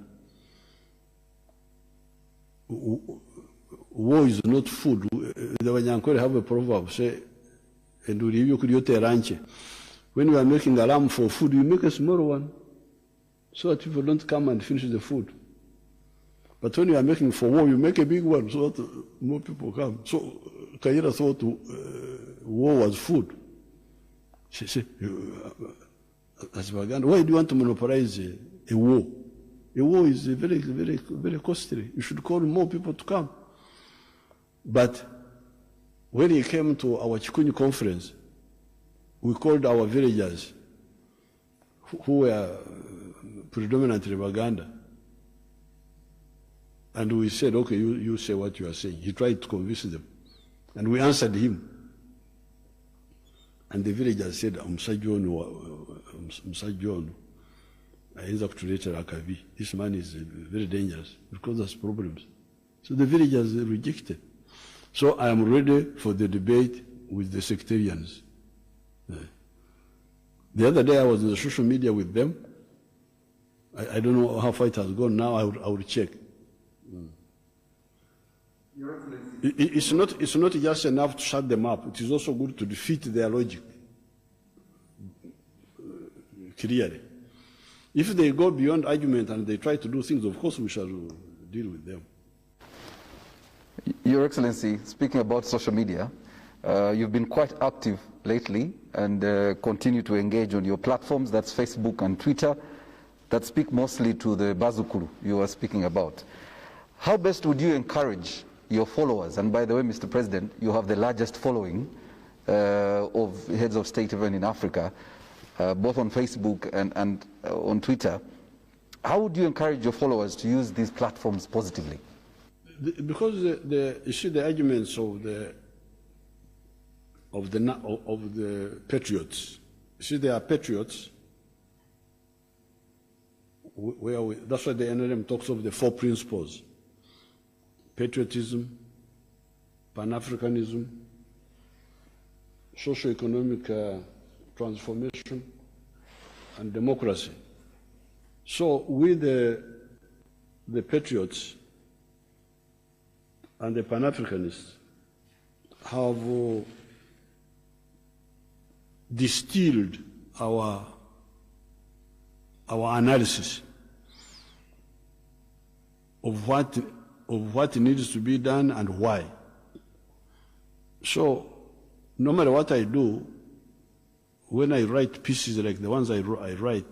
War is not food. The Banyankore have a proverb, say, and you could ranch. When you are making a lamb for food, you make a small one, so that people don't come and finish the food. But when you are making for war, you make a big one, so that more people come. So Kaira thought war was food. She said, as Baganda, why do you want to monopolize a war? A war is very, very, very costly. You should call more people to come. But when he came to our Chikunyi conference, we called our villagers, who were predominantly Baganda, and we said, okay, you say what you are saying. He tried to convince them, and we answered him. And the villagers said, Musajonu, this man is very dangerous because there's problems. So the villagers rejected. So I am ready for the debate with the sectarians. The other day I was in the social media with them. I don't know how far it has gone now. I will check. It's not just enough to shut them up. It is also good to defeat their logic clearly. If they go beyond argument and they try to do things, of course we shall deal with them. Your Excellency, speaking about social media, you've been quite active lately and continue to engage on your platforms, that's Facebook and Twitter, that speak mostly to the Bazukuru you are speaking about. How best would you encourage your followers? And by the way, Mr. President, you have the largest following of heads of state even in Africa, both on Facebook and on Twitter. How would you encourage your followers to use these platforms positively? Because you see the arguments of the patriots. You see, they are patriots. That's why the NRM talks of the 4 principles: patriotism, Pan-Africanism, socio-economic transformation, and democracy. So we, the patriots and the Pan-Africanists, have distilled our analysis of what needs to be done and why. So no matter what I do, when I write pieces like the ones I write,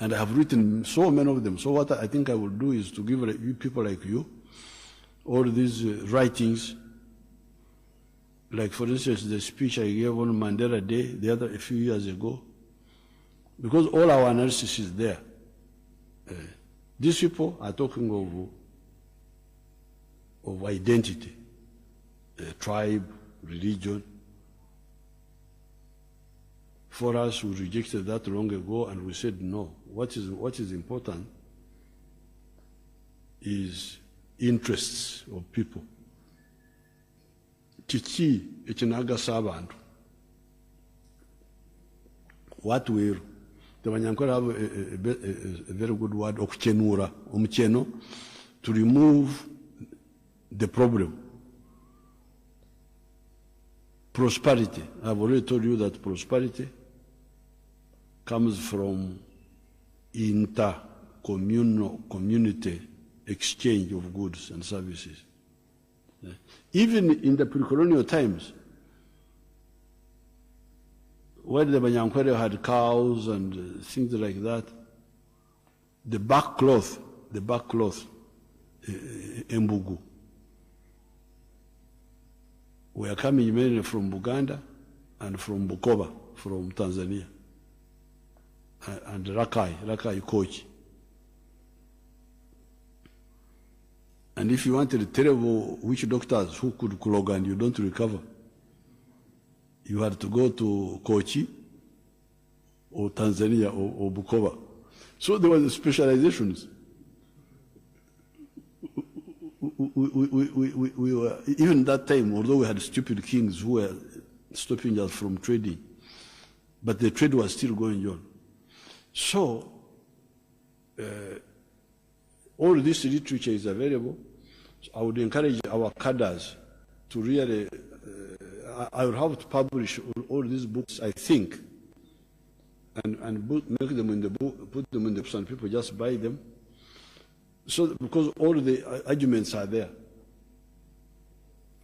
and I have written so many of them, so what I think I will do is to give people like you all these writings, like for instance the speech I gave on Mandela Day a few years ago, because all our analysis is there. These people are talking of identity, tribe, religion. For us, we rejected that long ago, and we said no. What is important is interests of people. Kiki ekinagasa abantu. What will the Banyankole have a very good word, okuchenura, omucheno, to remove the problem. Prosperity. I've already told you that prosperity comes from community exchange of goods and services. Even in the pre-colonial times, when the Banyankole had cows and things like that, the back cloth, embugu, were coming mainly from Buganda and from Bukoba, from Tanzania, and Rakai Kochi. And if you wanted to tell which doctors who could clog and you don't recover, you had to go to Kochi or Tanzania or Bukoba. So there were specializations. We were, even that time, although we had stupid kings who were stopping us from trading, but the trade was still going on. So all this literature is available. So I would encourage our cadres to really, I would have to publish all these books, I think, and make them in the book, put them in the book, and people just buy them. So, because all the arguments are there.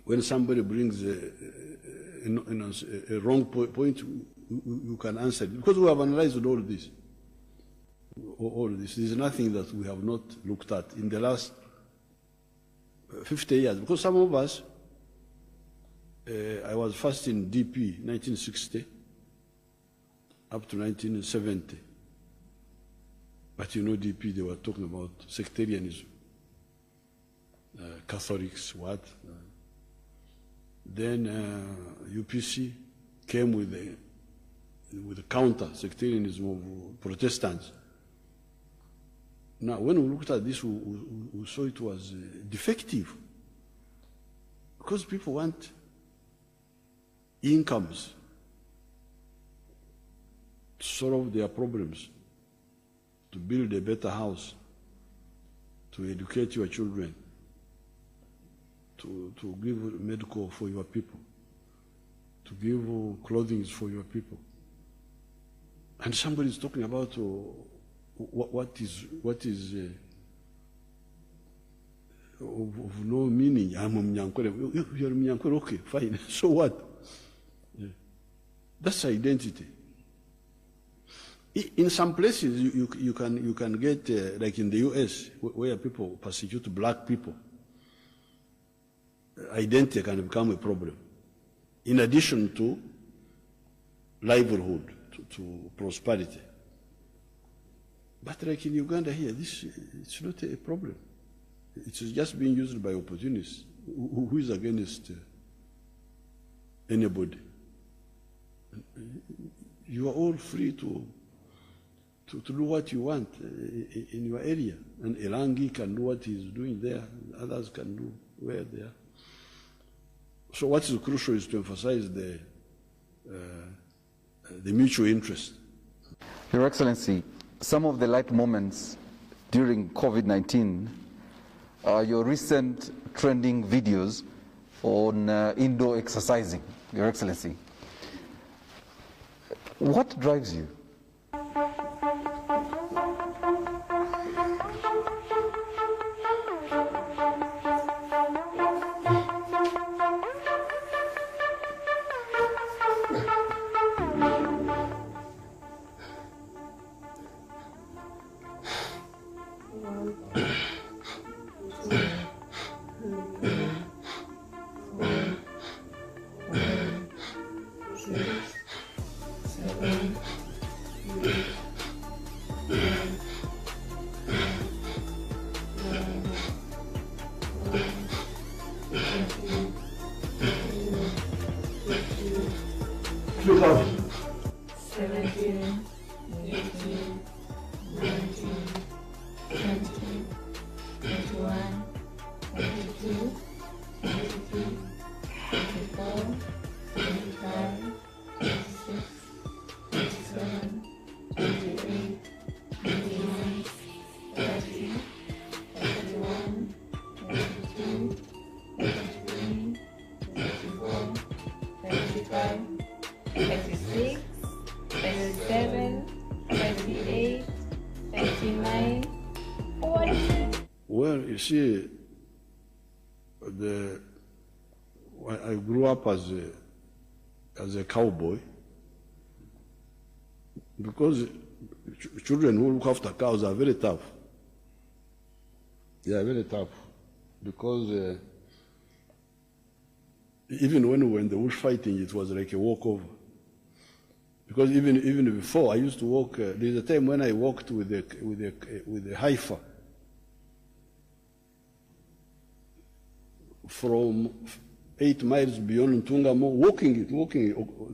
When somebody brings a wrong point, you can answer it. Because we have analyzed all this. There's nothing that we have not looked at in the last 50 years. Because some of us, I was first in DP 1960 up to 1970. But you know DP, they were talking about sectarianism. Catholics, what? Then UPC came with the counter-sectarianism of Protestants. Now, when we looked at this, we saw it was defective. Because people want incomes to solve their problems, to build a better house, to educate your children, to give medical for your people, to give clothing for your people. And somebody is talking about what is of no meaning. I'm a Mnyankore. You're a Mnyankore, okay, fine. So what? Yeah. That's identity. In some places, you can get, like in the US, where people persecute black people, identity can become a problem. In addition to livelihood, to prosperity. But like in Uganda here, it's not a problem. It's just being used by opportunists who is against anybody. You are all free to do what you want in your area. And Elangi can do what he's doing there, others can do where they are. So what is crucial is to emphasize the mutual interest. Your Excellency, some of the light moments during COVID-19 are your recent trending videos on indoor exercising, Your Excellency. What drives you? Look out. 17, 18, 19, 20, 21, 22, 23, 24, 25, 26, 27, 28, 29, 30, 31, 32, 33, 34, 35, 36, 37, 38, 39. What is it? Well, you see, I grew up as a cowboy because children who look after cows are very tough. They are very tough because even when we were in the bush fighting, it was like a walkover. Because even before, I used to walk. There's a time when I walked with a heifer from 8 miles beyond Ntungamo, walking it,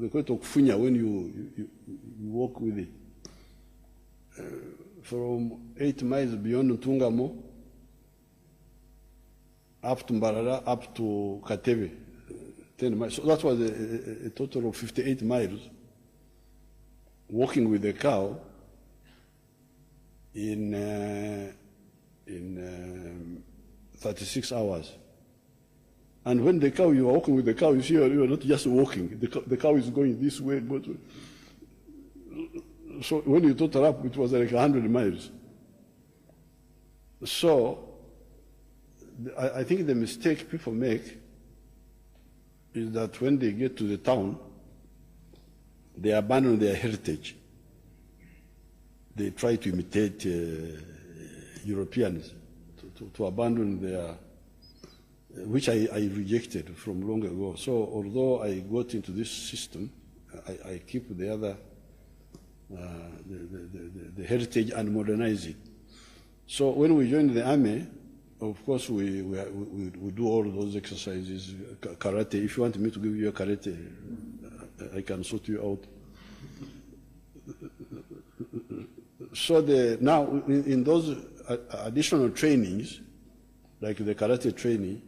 the quote of Funya when you walk with it. From 8 miles beyond Ntungamo, up to Mbarara, up to Katebe, 10 miles. So that was a total of 58 miles. Walking with a cow in 36 hours. And when you are walking with the cow, you see you are not just walking. The cow is going this way. So when you total up, it was like 100 miles. So I think the mistake people make is that when they get to the town, they abandon their heritage. They try to imitate Europeans, to abandon their which I rejected from long ago. So although I got into this system, I keep the other, the heritage and modernize it. So when we joined the army, of course we do all those exercises, karate. If you want me to give you a karate, I can sort you out. So now in those additional trainings, like the karate training,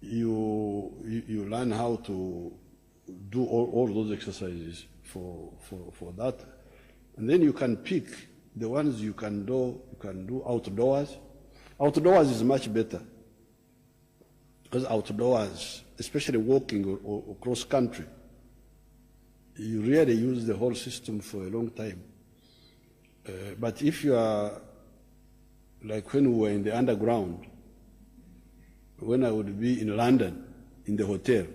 you learn how to do all those exercises for that, and then you can pick the ones you can do outdoors. Outdoors is much better because outdoors, especially walking or cross country, you really use the whole system for a long time. But if you are like when we were in the underground, when I would be in London in the hotel,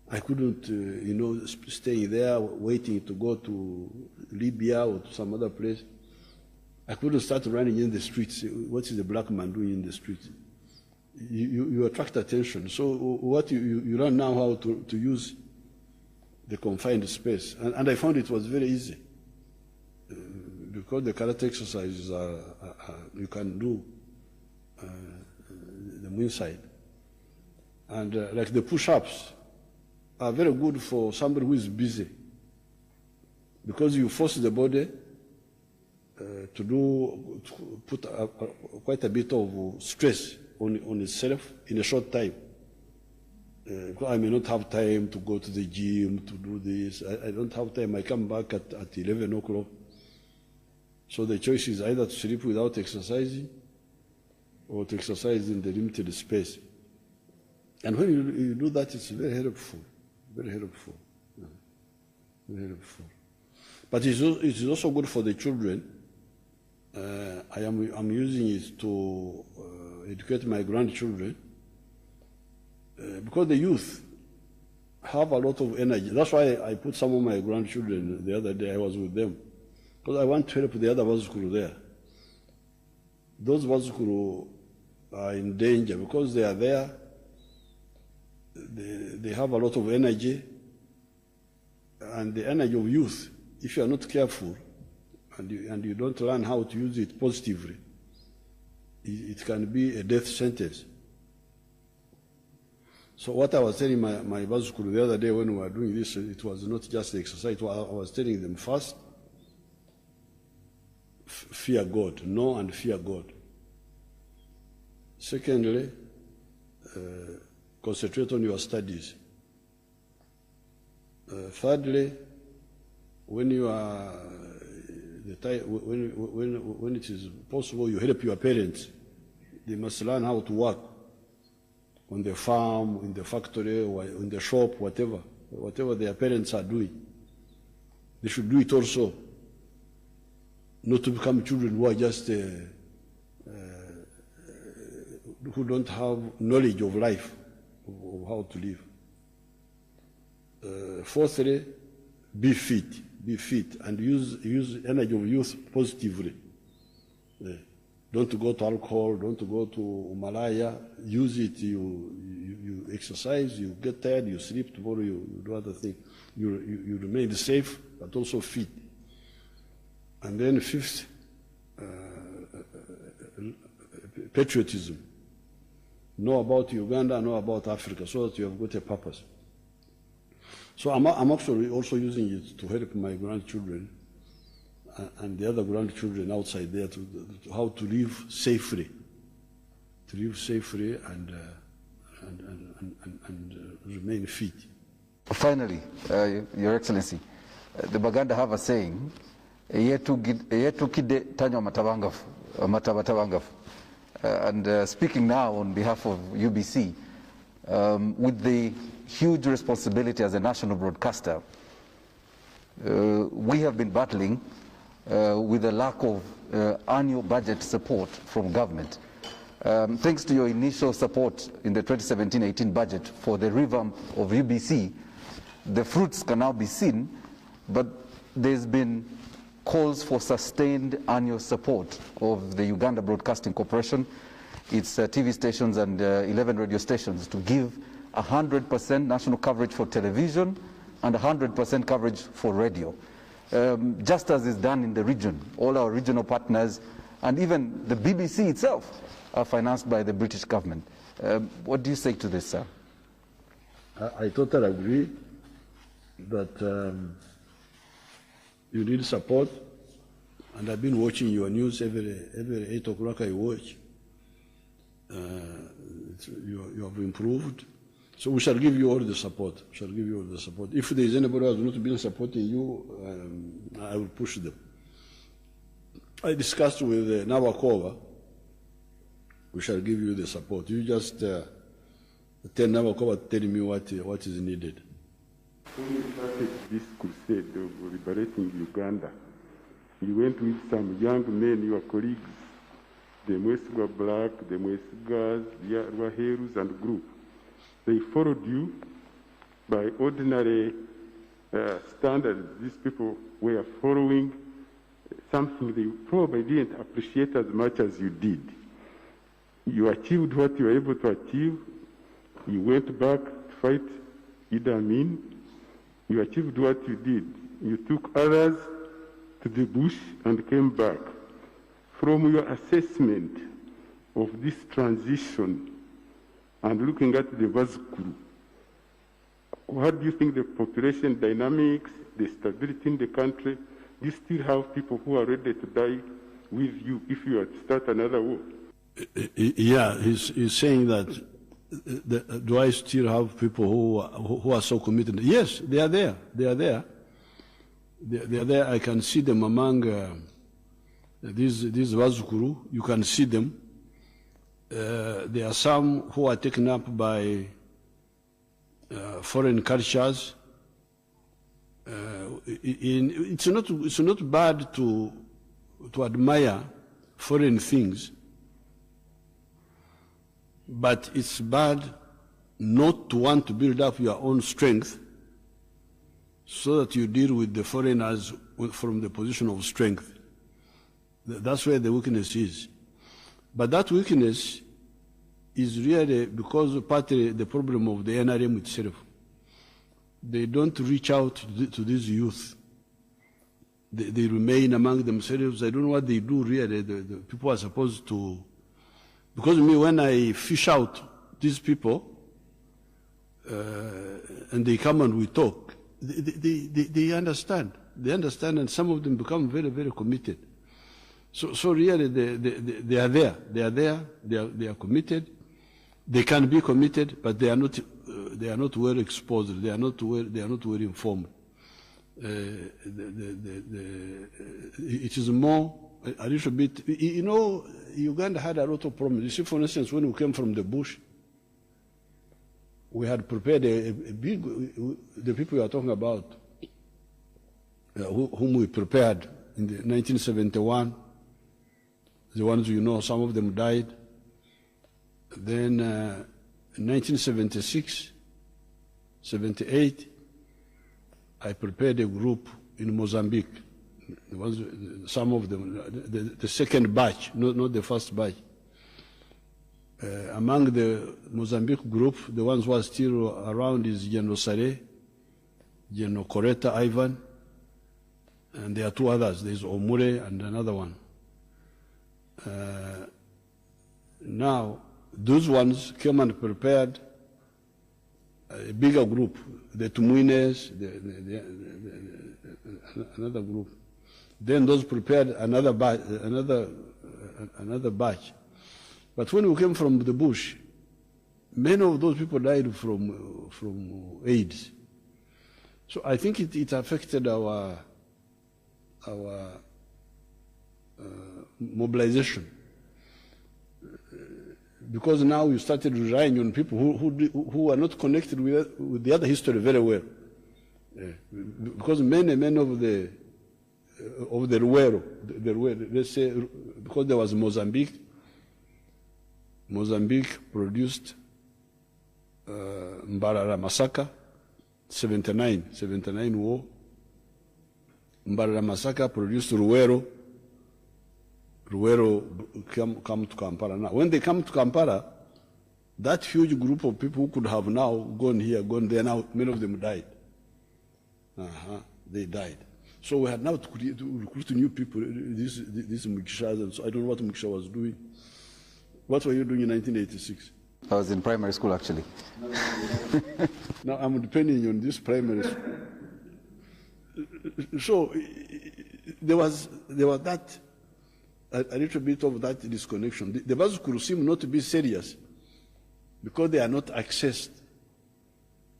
I couldn't, stay there waiting to go to Libya or to some other place. I couldn't start running in the streets. What is the black man doing in the streets? You attract attention. So what you learn now how to use the confined space. And I found it was very easy. Because the karate exercises you can do them inside. And like the push-ups are very good for somebody who is busy. Because you force the body to put quite a bit of stress on itself in a short time. I may not have time to go to the gym to do this. I don't have time. I come back at 11 o'clock. So the choice is either to sleep without exercising or to exercise in the limited space. And when you do that, it's very helpful. Very helpful. Yeah. Very helpful. But it's also good for the children. I'm using it to educate my grandchildren because the youth have a lot of energy. That's why I put some of my grandchildren the other day. I was with them because I want to help the other Bazukuru there. Those Bazukuru are in danger because they are there. They have a lot of energy, and the energy of youth, if you are not careful and you don't learn how to use it positively, it can be a death sentence. So what I was telling my Bazukuru the other day when we were doing this, it was not just the exercise. I was telling them first, fear God, know and fear God. Secondly, concentrate on your studies. Thirdly, when you are when it is possible, you help your parents. They must learn how to work on the farm, in the factory, or in the shop, whatever their parents are doing. They should do it also. Not to become children who are just who don't have knowledge of life, of how to live. Fourthly, be fit, and use energy of youth positively. Don't go to alcohol, don't go to Malaya. Use it. You exercise. You get tired. You sleep. Tomorrow you do other things. You remain safe, but also fit. And then fifth, patriotism. Know about Uganda, know about Africa, so that you have got a purpose. So I'm actually also using it to help my grandchildren and the other grandchildren outside there to how to live safely, and remain fit. Finally, Your Excellency, the Baganda have a saying, yetu kide tanyo matabangafu. And speaking now on behalf of UBC, with the huge responsibility as a national broadcaster, we have been battling with a lack of annual budget support from government. Thanks to your initial support in the 2017-18 budget for the revamp of UBC, the fruits can now be seen, but there's been calls for sustained annual support of the Uganda Broadcasting Corporation. its TV stations and 11 radio stations to give 100% national coverage for television and 100% coverage for radio. Just as is done in the region. All our regional partners and even the BBC itself are financed by the British government. What do you say to this, sir? I totally agree that you need support, and I've been watching your news every 8 o'clock I watch. You have improved. So we shall give you all the support. We shall give you all the support. If there is anybody who has not been supporting you, I will push them. I discussed with Nabakova. We shall give you the support. You just tell Nabakova to tell me what is needed. When you started this crusade of liberating Uganda, you went with some young men, your colleagues, the Mwesiga Black, the Mwesigas, the Rwaherus and group. They followed you by ordinary standards. These people were following something they probably didn't appreciate as much as you did. You achieved what you were able to achieve. You went back to fight Idi Amin. You achieved what you did. You took others to the bush and came back. From your assessment of this transition and looking at the Vazukuru, what do you think the population dynamics, the stability in the country? Do you still have people who are ready to die with you if you are to start another war? Yeah, he's saying that, do I still have people who are so committed? Yes, they are there. They are there. They are there. I can see them among these Vazukuru. You can see them. There are some who are taken up by foreign cultures. It's not bad to admire foreign things, but it's bad not to want to build up your own strength so that you deal with the foreigners from the position of strength. That's where the weakness is. But that weakness is really because partly the problem of the NRM itself. They don't reach out to these youth. They remain among themselves. I don't know what they do really. The people are supposed to, because me, when I fish out these people and they come and we talk, they understand. They understand, and some of them become very, very committed. So really, they are there. They are there. They are committed. They can be committed, but they are not well exposed. They are not well informed. It is more a little bit. You know, Uganda had a lot of problems. You see, for instance, when we came from the bush, we had prepared a big. The people you are talking about, whom we prepared in the 1971. The ones you know, some of them died. Then in 1976, 78, I prepared a group in Mozambique. Some of them, the second batch, not the first batch. Among the Mozambique group, the ones who are still around is General Sare, General Coretta Ivan, and there are two others. There's Omure and another one. Now, those ones came and prepared a bigger group, the Tumuines, another group. Then those prepared another batch. But when we came from the bush, many of those people died from AIDS. So I think it affected our mobilization, because now you started relying on people who are not connected with the other history very well, because many of the Luero, let's say, because there was Mozambique produced Mbarara massacre, 79 war. Mbarara massacre produced Luero. Ruero come to Kampala now. When they come to Kampala, that huge group of people who could have now gone here, gone there, now many of them died. They died. So we had now to recruit new people, these Mukishas, and so I don't know what Mukisha was doing. What were you doing in 1986? I was in primary school, actually. Now I'm depending on this primary school. So there was that, a little bit of that disconnection. The Bazu could seem not to be serious because they are not accessed.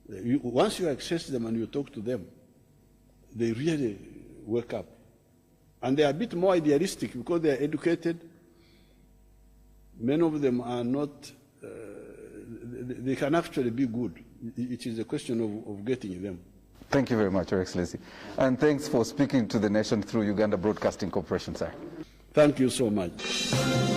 Once you access them and you talk to them, they really wake up. And they are a bit more idealistic because they are educated. Many of them are not, they can actually be good. It is a question of getting them. Thank you very much, Your Excellency. And thanks for speaking to the nation through Uganda Broadcasting Corporation, sir. Thank you so much.